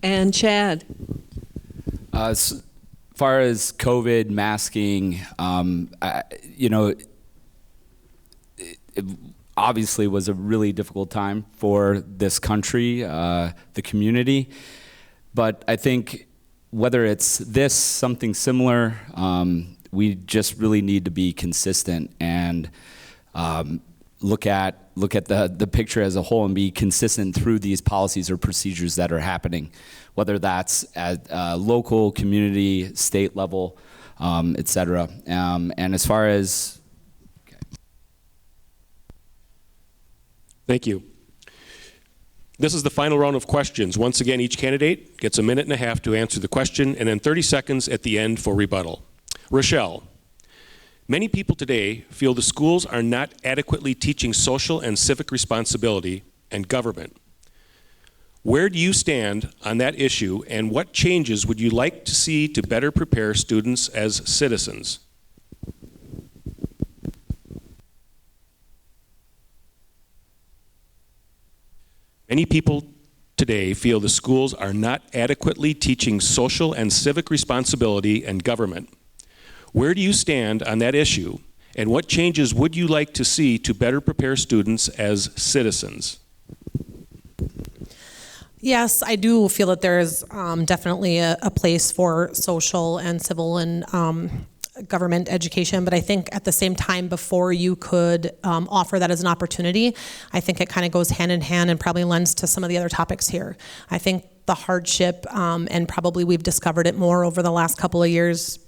[SPEAKER 10] And Chad?
[SPEAKER 6] As far as COVID, masking, it obviously was a really difficult time for this country, the community. But I think whether it's this, something similar, we just really need to be consistent and look at the picture as a whole and be consistent through these policies or procedures that are happening, whether that's at local, community, state level, et cetera. And as far as... Okay.
[SPEAKER 2] Thank you. This is the final round of questions. Once again, each candidate gets a minute and a half to answer the question and then 30 seconds at the end for rebuttal. Rochelle, many people today feel the schools are not adequately teaching social and civic responsibility and government. Where do you stand on that issue, and what changes would you like to see to better prepare students as citizens? Many people today feel the schools are not adequately teaching social and civic responsibility and government. Where do you stand on that issue, and what changes would you like to see to better prepare students as citizens?
[SPEAKER 8] Yes, I do feel that there is definitely a place for social and civil and government education, but I think at the same time, before you could offer that as an opportunity, I think it kind of goes hand in hand and probably lends to some of the other topics here. I think the hardship, and probably we've discovered it more over the last couple of years,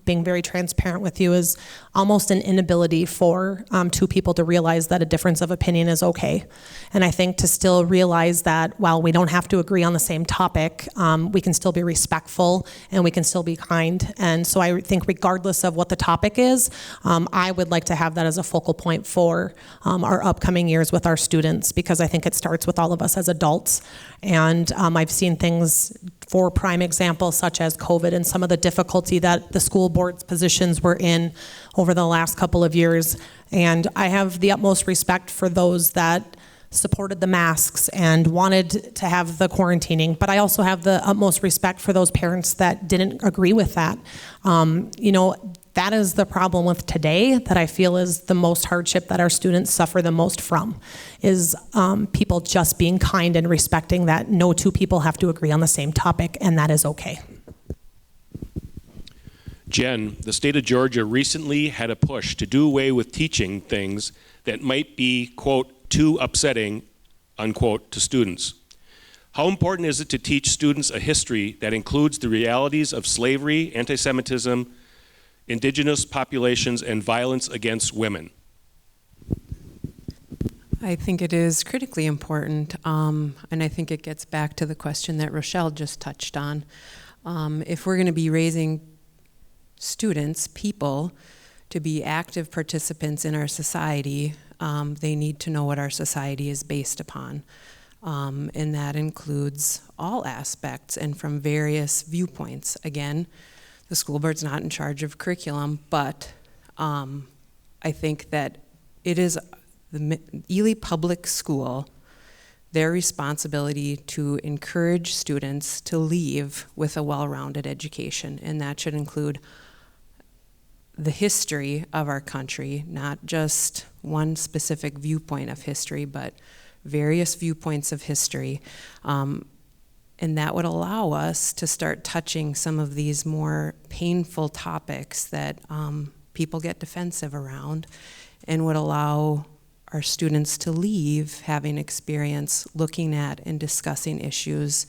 [SPEAKER 8] being very transparent with you, is almost an inability for two people to realize that a difference of opinion is okay. And I think to still realize that while we don't have to agree on the same topic, we can still be respectful and we can still be kind. And so I think regardless of what the topic is, I would like to have that as a focal point for our upcoming years with our students, because I think it starts with all of us as adults. And I've seen things, for prime examples, such as COVID and some of the difficulty that the school board's positions were in over the last couple of years. And I have the utmost respect for those that supported the masks and wanted to have the quarantining, but I also have the utmost respect for those parents that didn't agree with that. That is the problem with today that I feel is the most hardship that our students suffer the most from, is people just being kind and respecting that no two people have to agree on the same topic, and that is okay.
[SPEAKER 2] Jen, the state of Georgia recently had a push to do away with teaching things that might be, quote, too upsetting, unquote, to students. How important is it to teach students a history that includes the realities of slavery, anti-Semitism, indigenous populations, and violence against women?
[SPEAKER 9] I think it is critically important, and I think it gets back to the question that Rochelle just touched on. If we're going to be raising students, people, to be active participants in our society, they need to know what our society is based upon. And that includes all aspects and from various viewpoints. Again, the school board's not in charge of curriculum, but I think that it is the Ely Public School, their responsibility to encourage students to leave with a well-rounded education, and that should include the history of our country, not just one specific viewpoint of history, but various viewpoints of history. And that would allow us to start touching some of these more painful topics that people get defensive around, and would allow our students to leave having experience looking at and discussing issues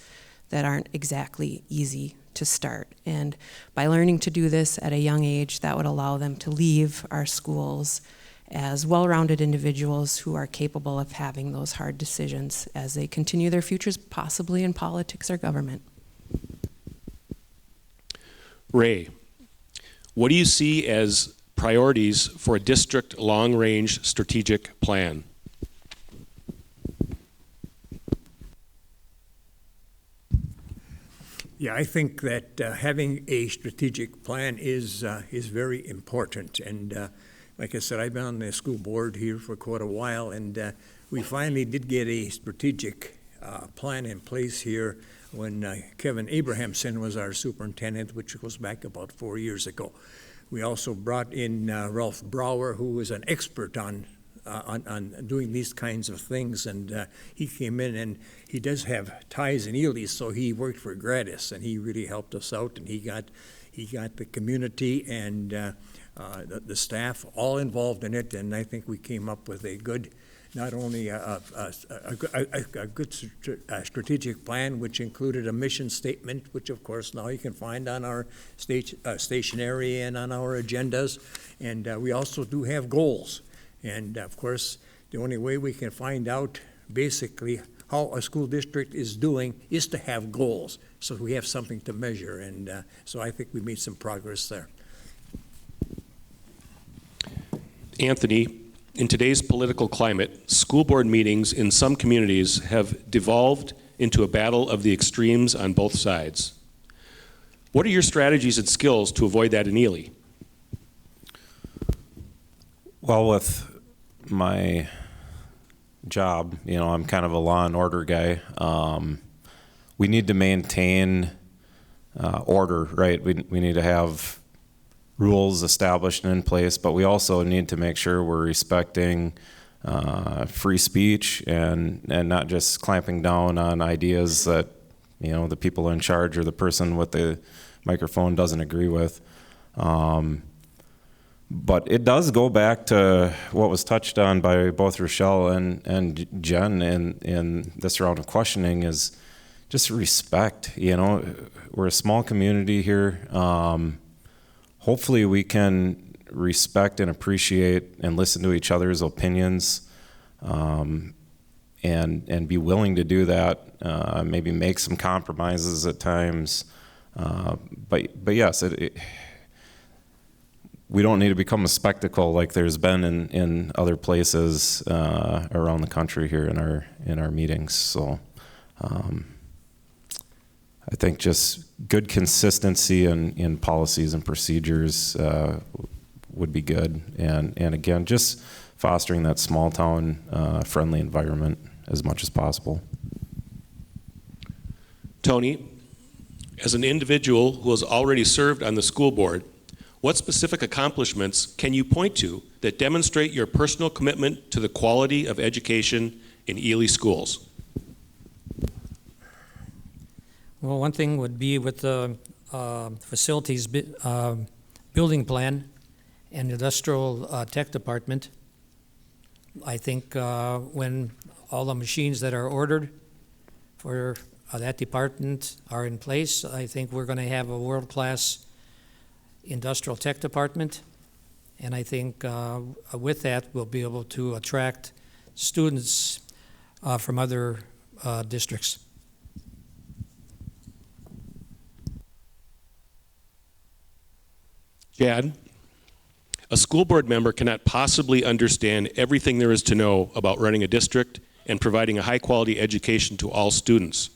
[SPEAKER 9] that aren't exactly easy to start. And by learning to do this at a young age, that would allow them to leave our schools as well-rounded individuals who are capable of having those hard decisions as they continue their futures, possibly in politics or government.
[SPEAKER 2] Ray, what do you see as priorities for a district long-range strategic plan?
[SPEAKER 3] Yeah, I think that having a strategic plan is very important. And like I said, I've been on the school board here for quite a while, and we finally did get a strategic plan in place here when Kevin Abrahamson was our superintendent, which goes back about 4 years ago. We also brought in Ralph Brower, who was an expert on doing these kinds of things, and he came in, and he does have ties in Ely, so he worked for Gratis, and he really helped us out, and he got the community and the staff all involved in it, and I think we came up with a good, not only a good strategic plan, which included a mission statement, which of course now you can find on our stationery and on our agendas, and we also do have goals. And of course, the only way we can find out basically how a school district is doing is to have goals, so we have something to measure, and so I think we made some progress there.
[SPEAKER 2] Anthony, in today's political climate, school board meetings in some communities have devolved into a battle of the extremes on both sides. What are your strategies and skills to avoid that in Ely?
[SPEAKER 4] Well, with my job, you know, I'm kind of a law and order guy. We need to maintain order, right? We need to have rules established and in place, but we also need to make sure we're respecting free speech and not just clamping down on ideas that, you know, the people in charge or the person with the microphone doesn't agree with. But it does go back to what was touched on by both Rochelle and Jen in this round of questioning is just respect. You know, we're a small community here. Hopefully we can respect and appreciate and listen to each other's opinions, and be willing to do that, maybe make some compromises at times. But yes, we don't need to become a spectacle like there's been in other places around the country here in our meetings. So I think just good consistency in policies and procedures would be good, and again, just fostering that small town friendly environment as much as possible.
[SPEAKER 2] Tony, as an individual who has already served on the school board, what specific accomplishments can you point to that demonstrate your personal commitment to the quality of education in Ely schools?
[SPEAKER 5] Well, one thing would be with the facilities building plan and industrial tech department. I think when all the machines that are ordered for that department are in place, I think we're going to have a world-class industrial tech department, and I think with that we'll be able to attract students from other districts.
[SPEAKER 2] Chad, a school board member cannot possibly understand everything there is to know about running a district and providing a high-quality education to all students.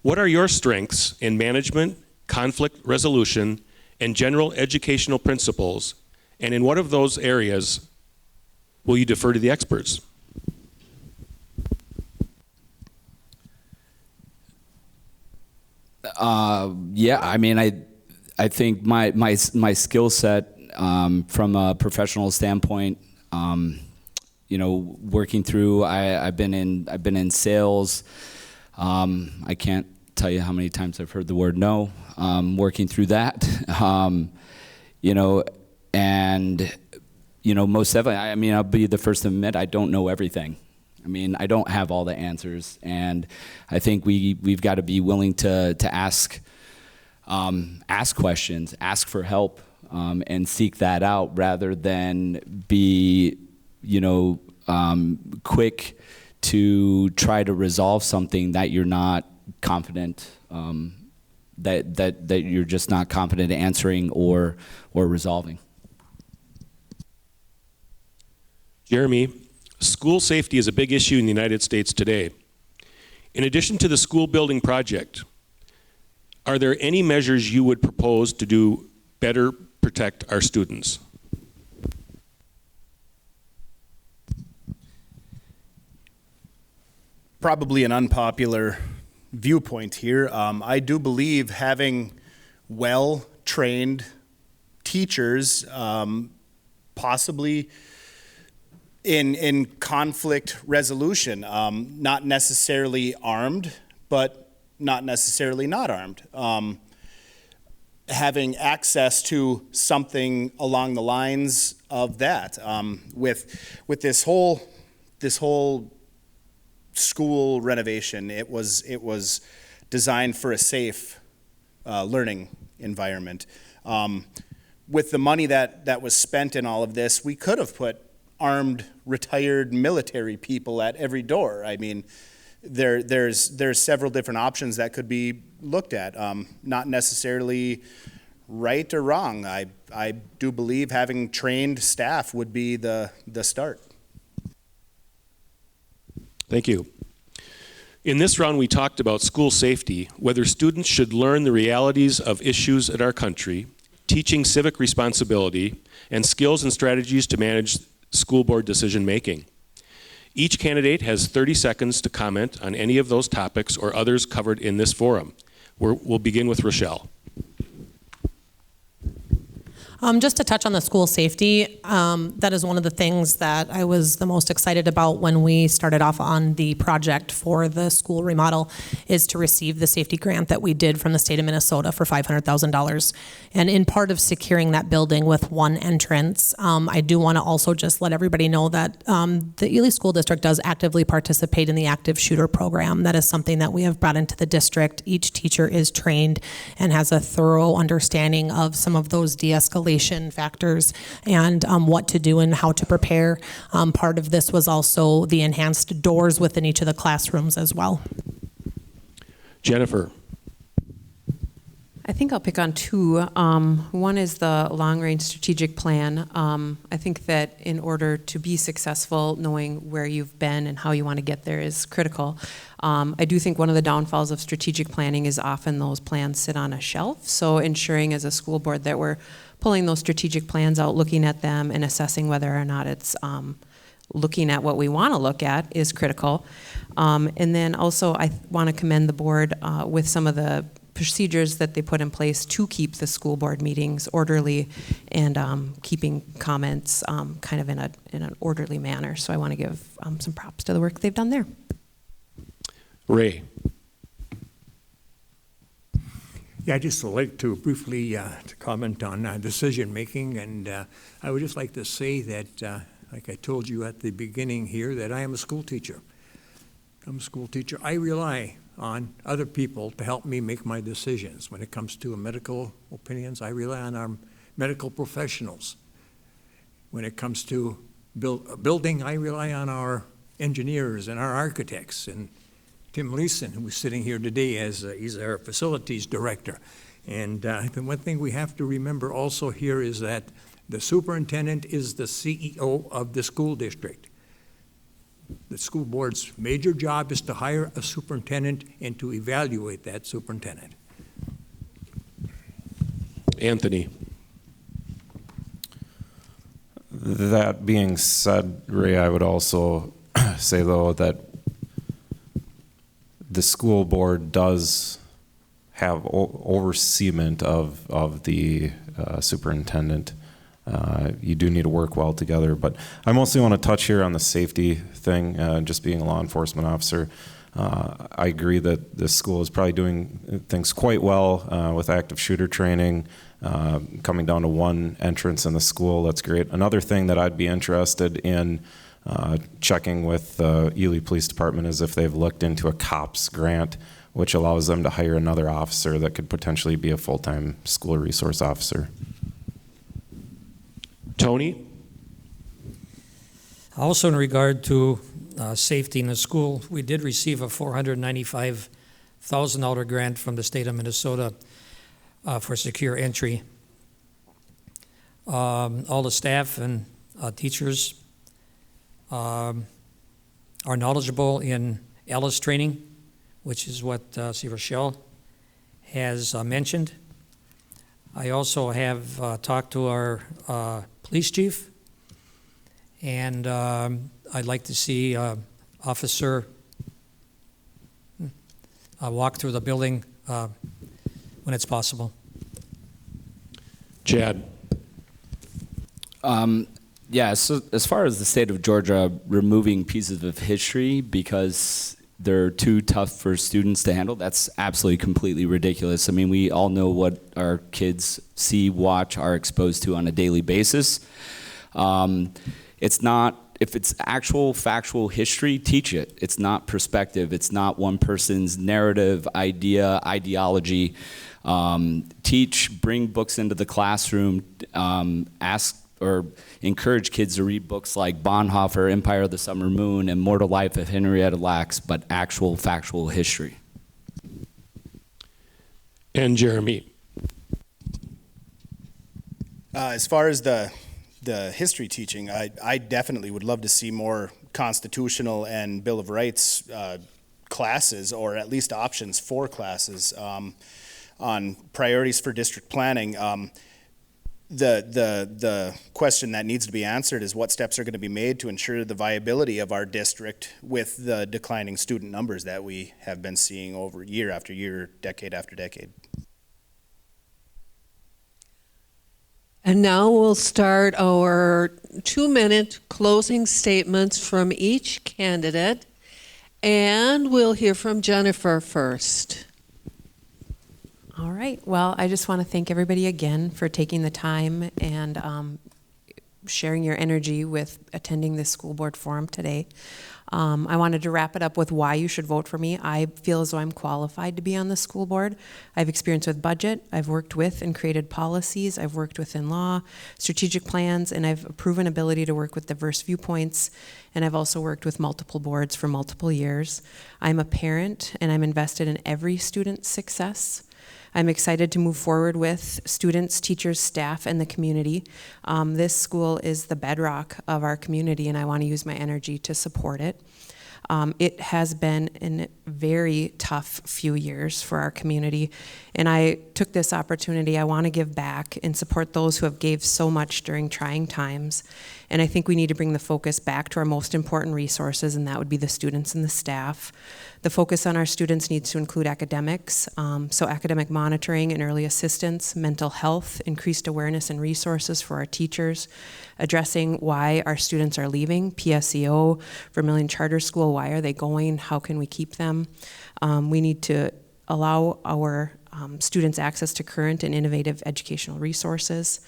[SPEAKER 2] What are your strengths in management, conflict resolution, and general educational principles, and in what of those areas will you defer to the experts?
[SPEAKER 6] Yeah, I mean, I think my skill set from a professional standpoint, you know, working through, I've been in sales. I can't tell you how many times I've heard the word no. Working through that, you know, and you know, most definitely. I mean, I'll be the first to admit I don't know everything. I mean, I don't have all the answers, and I think we've got to be willing to ask questions, ask for help, and seek that out rather than be quick to try to resolve something that you're not confident, that you're just not confident answering or resolving.
[SPEAKER 2] Jeremy, school safety is a big issue in the United States today. In addition to the school building project, are there any measures you would propose to do better protect our students?
[SPEAKER 7] Probably an unpopular viewpoint here. I do believe having well-trained teachers, possibly in conflict resolution, not necessarily armed, but not necessarily not armed. Having access to something along the lines of that, with this whole school renovation, it was designed for a safe learning environment. With the money that was spent in all of this, we could have put armed retired military people at every door. I mean, there's several different options that could be looked at. Not necessarily right or wrong. I do believe having trained staff would be the start.
[SPEAKER 2] Thank you. In this round, we talked about school safety, whether students should learn the realities of issues in our country, teaching civic responsibility, and skills and strategies to manage school board decision making. Each candidate has 30 seconds to comment on any of those topics or others covered in this forum. We'll begin with Rochelle.
[SPEAKER 8] Just to touch on the school safety, that is one of the things that I was the most excited about when we started off on the project for the school remodel, is to receive the safety grant that we did from the state of Minnesota for $500,000. And in part of securing that building with one entrance, I do want to also just let everybody know that the Ely School District does actively participate in the active shooter program. That is something that we have brought into the district. Each teacher is trained and has a thorough understanding of some of those de-escalation factors and what to do and how to prepare. Part of this was also the enhanced doors within each of the classrooms as well.
[SPEAKER 2] Jennifer.
[SPEAKER 9] I think I'll pick on two. One is the long-range strategic plan. I think that in order to be successful, knowing where you've been and how you want to get there is critical. I do think one of the downfalls of strategic planning is often those plans sit on a shelf. So ensuring as a school board that we're pulling those strategic plans out, looking at them, and assessing whether or not it's looking at what we want to look at is critical. And then also I want to commend the board with some of the procedures that they put in place to keep the school board meetings orderly and keeping comments kind of in an orderly manner. So I want to give some props to the work they've done there.
[SPEAKER 2] Ray.
[SPEAKER 3] Yeah, I'd just like to briefly to comment on decision making, and I would just like to say that, like I told you at the beginning here, that I am a school teacher. I'm a school teacher. I rely on other people to help me make my decisions. When it comes to medical opinions, I rely on our medical professionals. When it comes to building, I rely on our engineers and our architects, and Tim Leeson, who is sitting here today as he's our facilities director. And the one thing we have to remember also here is that the superintendent is the CEO of the school district. The school board's major job is to hire a superintendent and to evaluate that superintendent.
[SPEAKER 2] Anthony.
[SPEAKER 4] That being said, Ray, I would also say, though, that the school board does have overseement of the superintendent. You do need to work well together, but I mostly want to touch here on the safety thing, just being a law enforcement officer. I agree that this school is probably doing things quite well with active shooter training, coming down to one entrance in the school. That's great. Another thing that I'd be interested in checking with the Ely Police Department is if they've looked into a COPS grant, which allows them to hire another officer that could potentially be a full-time school resource officer.
[SPEAKER 2] Tony?
[SPEAKER 5] Also, in regard to safety in the school, we did receive a $495,000 grant from the state of Minnesota for secure entry. All the staff and teachers are knowledgeable in Alice training, which is what C. Rochelle has mentioned. I also have talked to our police chief, and I'd like to see Officer walk through the building when it's possible.
[SPEAKER 2] Chad.
[SPEAKER 6] Yeah, so as far as the state of Georgia removing pieces of history because they're too tough for students to handle, that's absolutely completely ridiculous. I mean, we all know what our kids see, watch, are exposed to on a daily basis. It's not, if it's actual factual history, teach it. It's not perspective. It's not one person's narrative, idea, ideology. Teach, bring books into the classroom, ask or encourage kids to read books like Bonhoeffer, Empire of the Summer Moon, and Mortal Life of Henrietta Lacks, but actual factual history.
[SPEAKER 2] And Jeremy.
[SPEAKER 7] As far as the history teaching, I definitely would love to see more constitutional and Bill of Rights classes, or at least options for classes on priorities for district planning. The question that needs to be answered is what steps are going to be made to ensure the viability of our district with the declining student numbers that we have been seeing over year after year, decade after decade.
[SPEAKER 10] And now we'll start our 2-minute closing statements from each candidate, and we'll hear from Jennifer first.
[SPEAKER 9] All right. Well, I just want to thank everybody again for taking the time and sharing your energy with attending this school board forum today. I wanted to wrap it up with why you should vote for me. I feel as though I'm qualified to be on the school board. I have experience with budget. I've worked with and created policies. I've worked within law, strategic plans, and I've a proven ability to work with diverse viewpoints. And I've also worked with multiple boards for multiple years. I'm a parent, and I'm invested in every student's success. I'm excited to move forward with students, teachers, staff, and the community. This school is the bedrock of our community, and I want to use my energy to support it. It has been a very tough few years for our community, and I took this opportunity. I want to give back and support those who have gave so much during trying times. And I think we need to bring the focus back to our most important resources, and that would be the students and the staff. The focus on our students needs to include academics, so academic monitoring and early assistance, mental health, increased awareness and resources for our teachers, addressing why our students are leaving, PSEO, Vermillion Charter School, why are they going, how can we keep them? We need to allow our students access to current and innovative educational resources.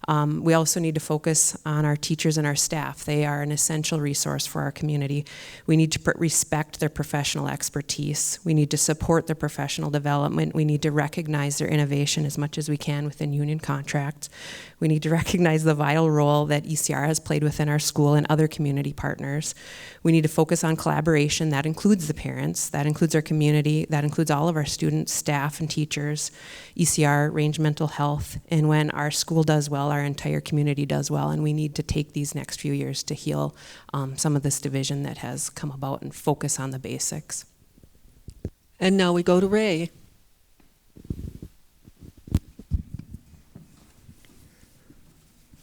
[SPEAKER 9] We also need to focus on our teachers and our staff. They are an essential resource for our community. We need to respect their professional expertise. We need to support their professional development. We need to recognize their innovation as much as we can within union contracts. We need to recognize the vital role that ECR has played within our school and other community partners. We need to focus on collaboration. That includes the parents, that includes our community, that includes all of our students, staff, and teachers, ECR, Range Mental Health, and when our school does well, our entire community does well, and we need to take these next few years to heal some of this division that has come about and focus on the basics.
[SPEAKER 10] And now we go to Ray.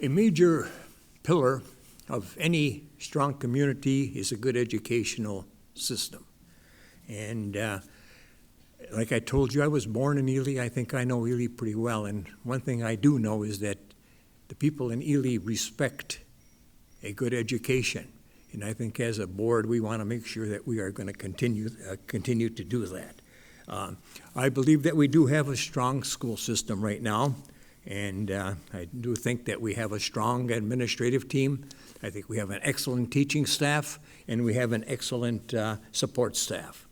[SPEAKER 3] A major pillar of any strong community is a good educational system. And like I told you, I was born in Ely. I think I know Ely pretty well. And one thing I do know is that the people in Ely respect a good education. And I think as a board, we want to make sure that we are going to continue to do that. I believe that we do have a strong school system right now. And I do think that we have a strong administrative team. I think we have an excellent teaching staff, and we have an excellent support staff.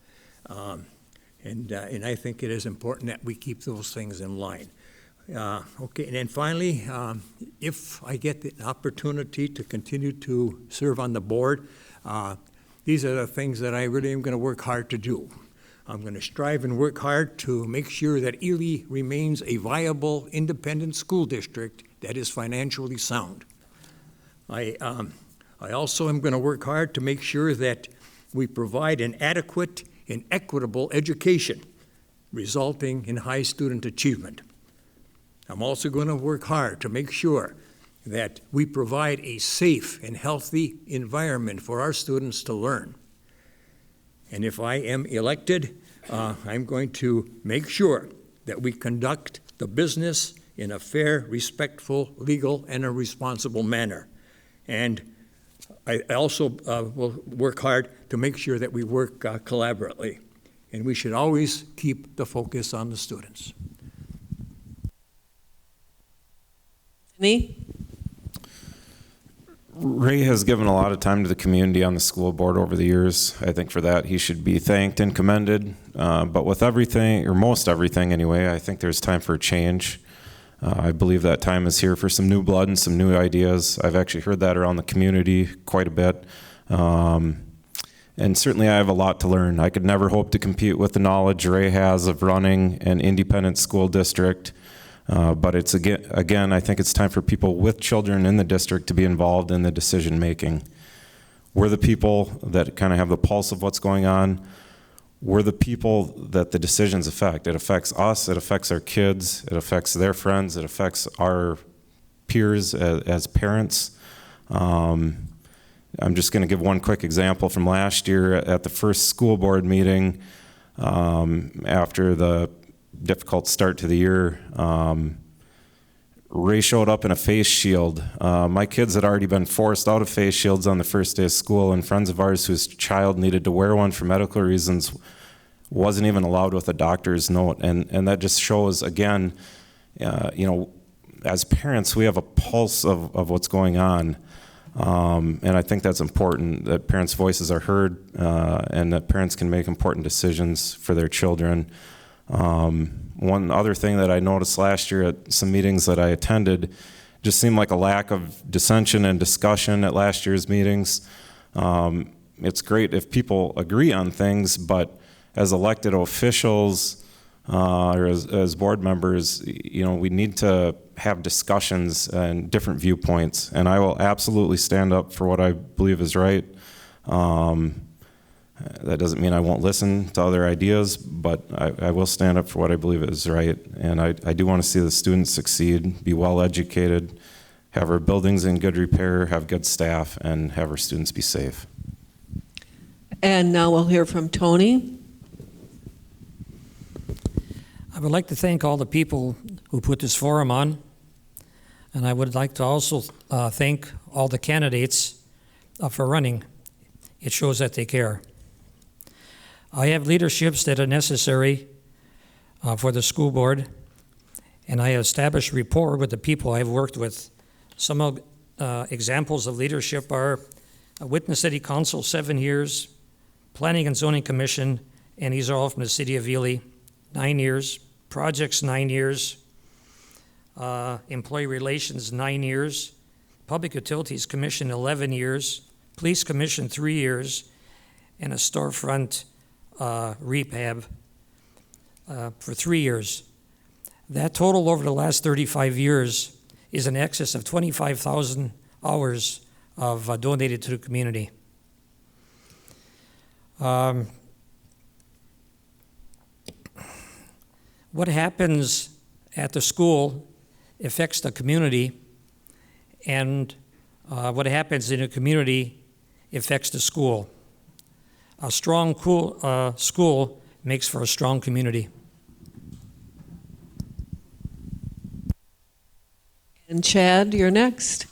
[SPEAKER 3] And I think it is important that we keep those things in line. Okay, and then finally, if I get the opportunity to continue to serve on the board, these are the things that I really am going to work hard to do. I'm going to strive and work hard to make sure that Ely remains a viable, independent school district that is financially sound. I also am going to work hard to make sure that we provide an adequate and equitable education, resulting in high student achievement. I'm also going to work hard to make sure that we provide a safe and healthy environment for our students to learn. And if I am elected, I'm going to make sure that we conduct the business in a fair, respectful, legal, and a responsible manner. And I also will work hard to make sure that we work collaboratively. And we should always keep the focus on the students.
[SPEAKER 10] Anthony?
[SPEAKER 4] Ray has given a lot of time to the community on the school board over the years. I think for that he should be thanked and commended. But with everything, or most everything anyway, I think there's time for a change. I believe that time is here for some new blood and some new ideas. I've actually heard that around the community quite a bit. And certainly I have a lot to learn. I could never hope to compete with the knowledge Ray has of running an independent school district. But it's again, I think it's time for people with children in the district to be involved in the decision making. We're the people that kind of have the pulse of what's going on. We're the people that the decisions affect. It affects us, it affects our kids, it affects their friends, it affects our peers as parents. I'm just going to give one quick example from last year at the first school board meeting after the difficult start to the year. Ray showed up in a face shield. My kids had already been forced out of face shields on the first day of school, and friends of ours whose child needed to wear one for medical reasons wasn't even allowed with a doctor's note. And that just shows, again, as parents, we have a pulse of what's going on. And I think that's important, that parents' voices are heard and that parents can make important decisions for their children. One other thing that I noticed last year at some meetings that I attended just seemed like a lack of dissension and discussion at last year's meetings. It's great if people agree on things, but as elected officials or as board members, we need to have discussions and different viewpoints. And I will absolutely stand up for what I believe is right. That doesn't mean I won't listen to other ideas, but I will stand up for what I believe is right. And I do want to see the students succeed, be well educated, have our buildings in good repair, have good staff, and have our students be safe.
[SPEAKER 10] And now we'll hear from Tony.
[SPEAKER 5] I would like to thank all the people who put this forum on, and I would like to also thank all the candidates for running. It shows that they care. I have leaderships that are necessary for the school board, and I established rapport with the people I've worked with. Some examples of leadership are Whitman City Council, 7 years, Planning and Zoning Commission, and these are all from the city of Ely, 9 years, Projects, 9 years, Employee Relations, 9 years, Public Utilities Commission, 11 years, Police Commission, 3 years, and a storefront rehab for 3 years. That total over the last 35 years is in excess of 25,000 hours of donated to the community. What happens at the school affects the community, and what happens in a community affects the school. A strong school makes for a strong community.
[SPEAKER 10] And Chad, you're next.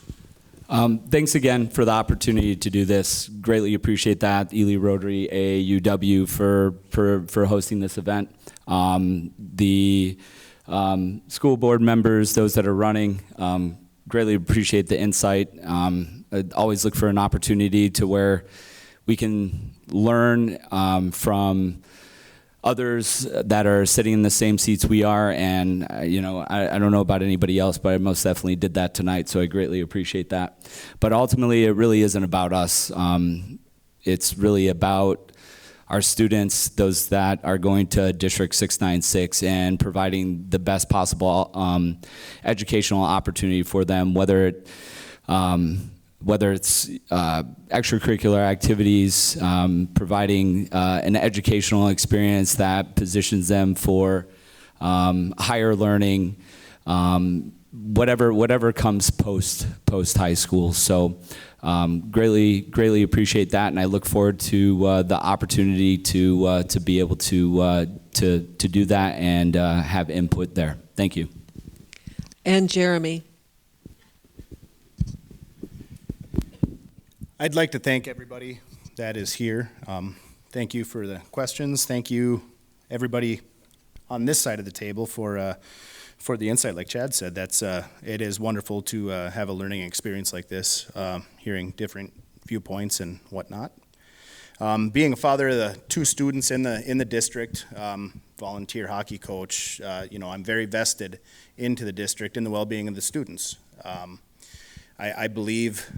[SPEAKER 6] Thanks again for the opportunity to do this. Greatly appreciate that, Ely Rotary AAUW for hosting this event. The school board members, those that are running, greatly appreciate the insight. I always look for an opportunity to where we can learn from others that are sitting in the same seats we are, and I don't know about anybody else, but I most definitely did that tonight, so I greatly appreciate that. But ultimately, it really isn't about us. It's really about our students, those that are going to District 696, and providing the best possible educational opportunity for them, whether it's extracurricular activities, providing an educational experience that positions them for higher learning, whatever comes post high school. So greatly appreciate that, and I look forward to the opportunity to be able to do that and have input there. Thank you.
[SPEAKER 10] And Jeremy.
[SPEAKER 7] I'd like to thank everybody that is here. Thank you for the questions. Thank you, everybody on this side of the table, for the insight. Like Chad said, it is wonderful to have a learning experience like this, hearing different viewpoints and whatnot. Being a father of the 2 students in the district, volunteer hockey coach, I'm very vested into the district and the well-being of the students. I believe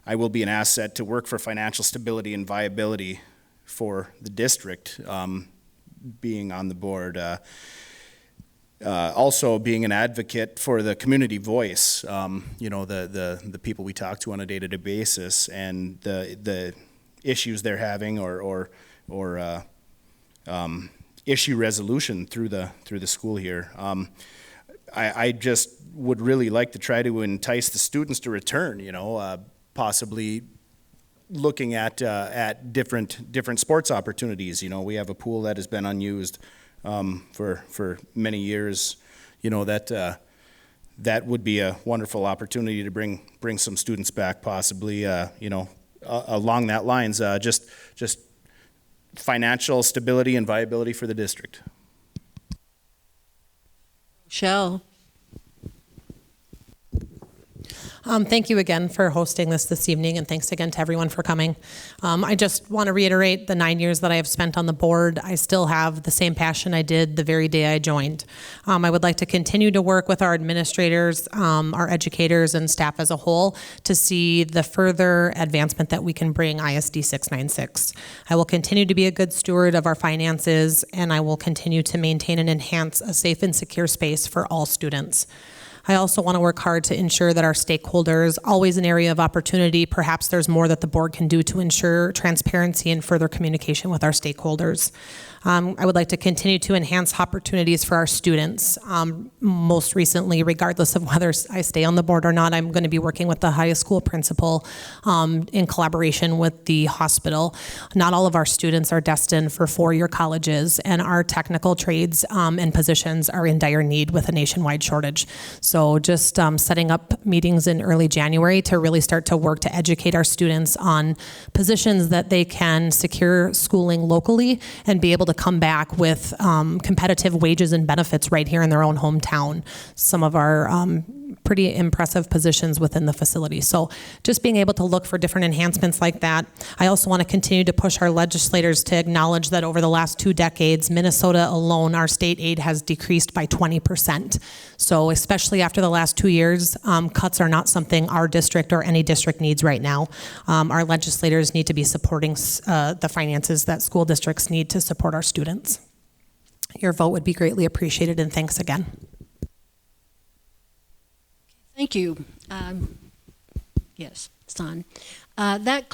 [SPEAKER 7] I will be an asset to work for financial stability and viability for the district, being on the board. Also being an advocate for the community voice, the people we talk to on a day-to-day basis, and the issues they're having or issue resolution through the school here. I just would really like to try to entice the students to return, possibly looking at different sports opportunities. We have a pool that has been unused for many years. That would be a wonderful opportunity to bring some students back, possibly. Along that lines, just financial stability and viability for the district.
[SPEAKER 10] Michelle.
[SPEAKER 8] Thank you again for hosting this evening, and thanks again to everyone for coming. I just want to reiterate the 9 years that I have spent on the board. I still have the same passion I did the very day I joined. I would like to continue to work with our administrators, our educators, and staff as a whole to see the further advancement that we can bring ISD 696. I will continue to be a good steward of our finances, and I will continue to maintain and enhance a safe and secure space for all students. I also want to work hard to ensure that our stakeholders, always an area of opportunity, perhaps there's more that the board can do to ensure transparency and further communication with our stakeholders. I would like to continue to enhance opportunities for our students. Most recently, regardless of whether I stay on the board or not, I'm going to be working with the high school principal in collaboration with the hospital. Not all of our students are destined for 4-year colleges, and our technical trades and positions are in dire need with a nationwide shortage. So just setting up meetings in early January to really start to work to educate our students on positions that they can secure schooling locally and be able to come back with competitive wages and benefits right here in their own hometown. Some of our pretty impressive positions within the facility. So just being able to look for different enhancements like that. I also want to continue to push our legislators to acknowledge that over the last 2 decades, Minnesota alone, our state aid has decreased by 20%. So especially after the last 2 years, cuts are not something our district or any district needs right now. Our legislators need to be supporting the finances that school districts need to support our students. Your vote would be greatly appreciated, and thanks again.
[SPEAKER 1] Thank you. Yes, it's on. That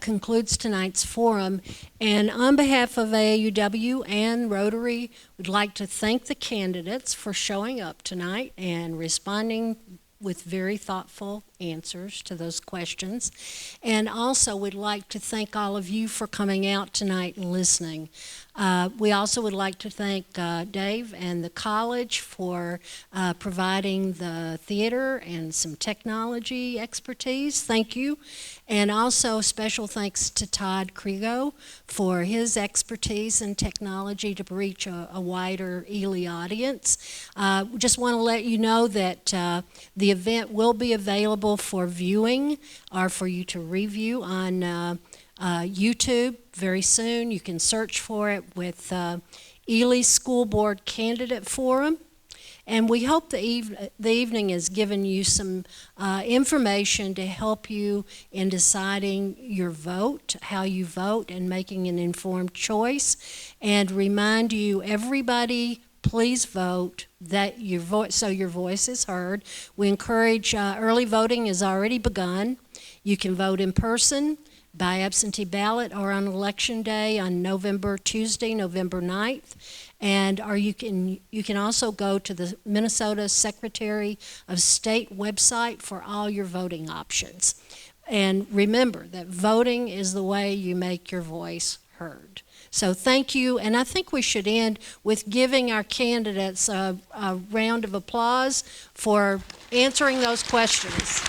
[SPEAKER 1] concludes tonight's forum. And on behalf of AAUW and Rotary, we'd like to thank the candidates for showing up tonight and responding with very thoughtful answers to those questions. And also we'd like to thank all of you for coming out tonight and listening. We also would like to thank Dave and the college for providing the theater and some technology expertise. Thank you. And also special thanks to Todd Krigo for his expertise and technology to reach a wider Ely audience. We just want to let you know that the event will be available for viewing or for you to review on YouTube very soon. You can search for it with Ely School Board Candidate Forum. And we hope the evening has given you some information to help you in deciding your vote, how you vote, and making an informed choice. And remind you, everybody, please vote that so your voice is heard. We encourage early voting has already begun. You can vote in person, by absentee ballot, or on election day on Tuesday, November 9th. And you can also go to the Minnesota Secretary of State website for all your voting options. And remember that voting is the way you make your voice heard. So thank you, and I think we should end with giving our candidates a round of applause for answering those questions.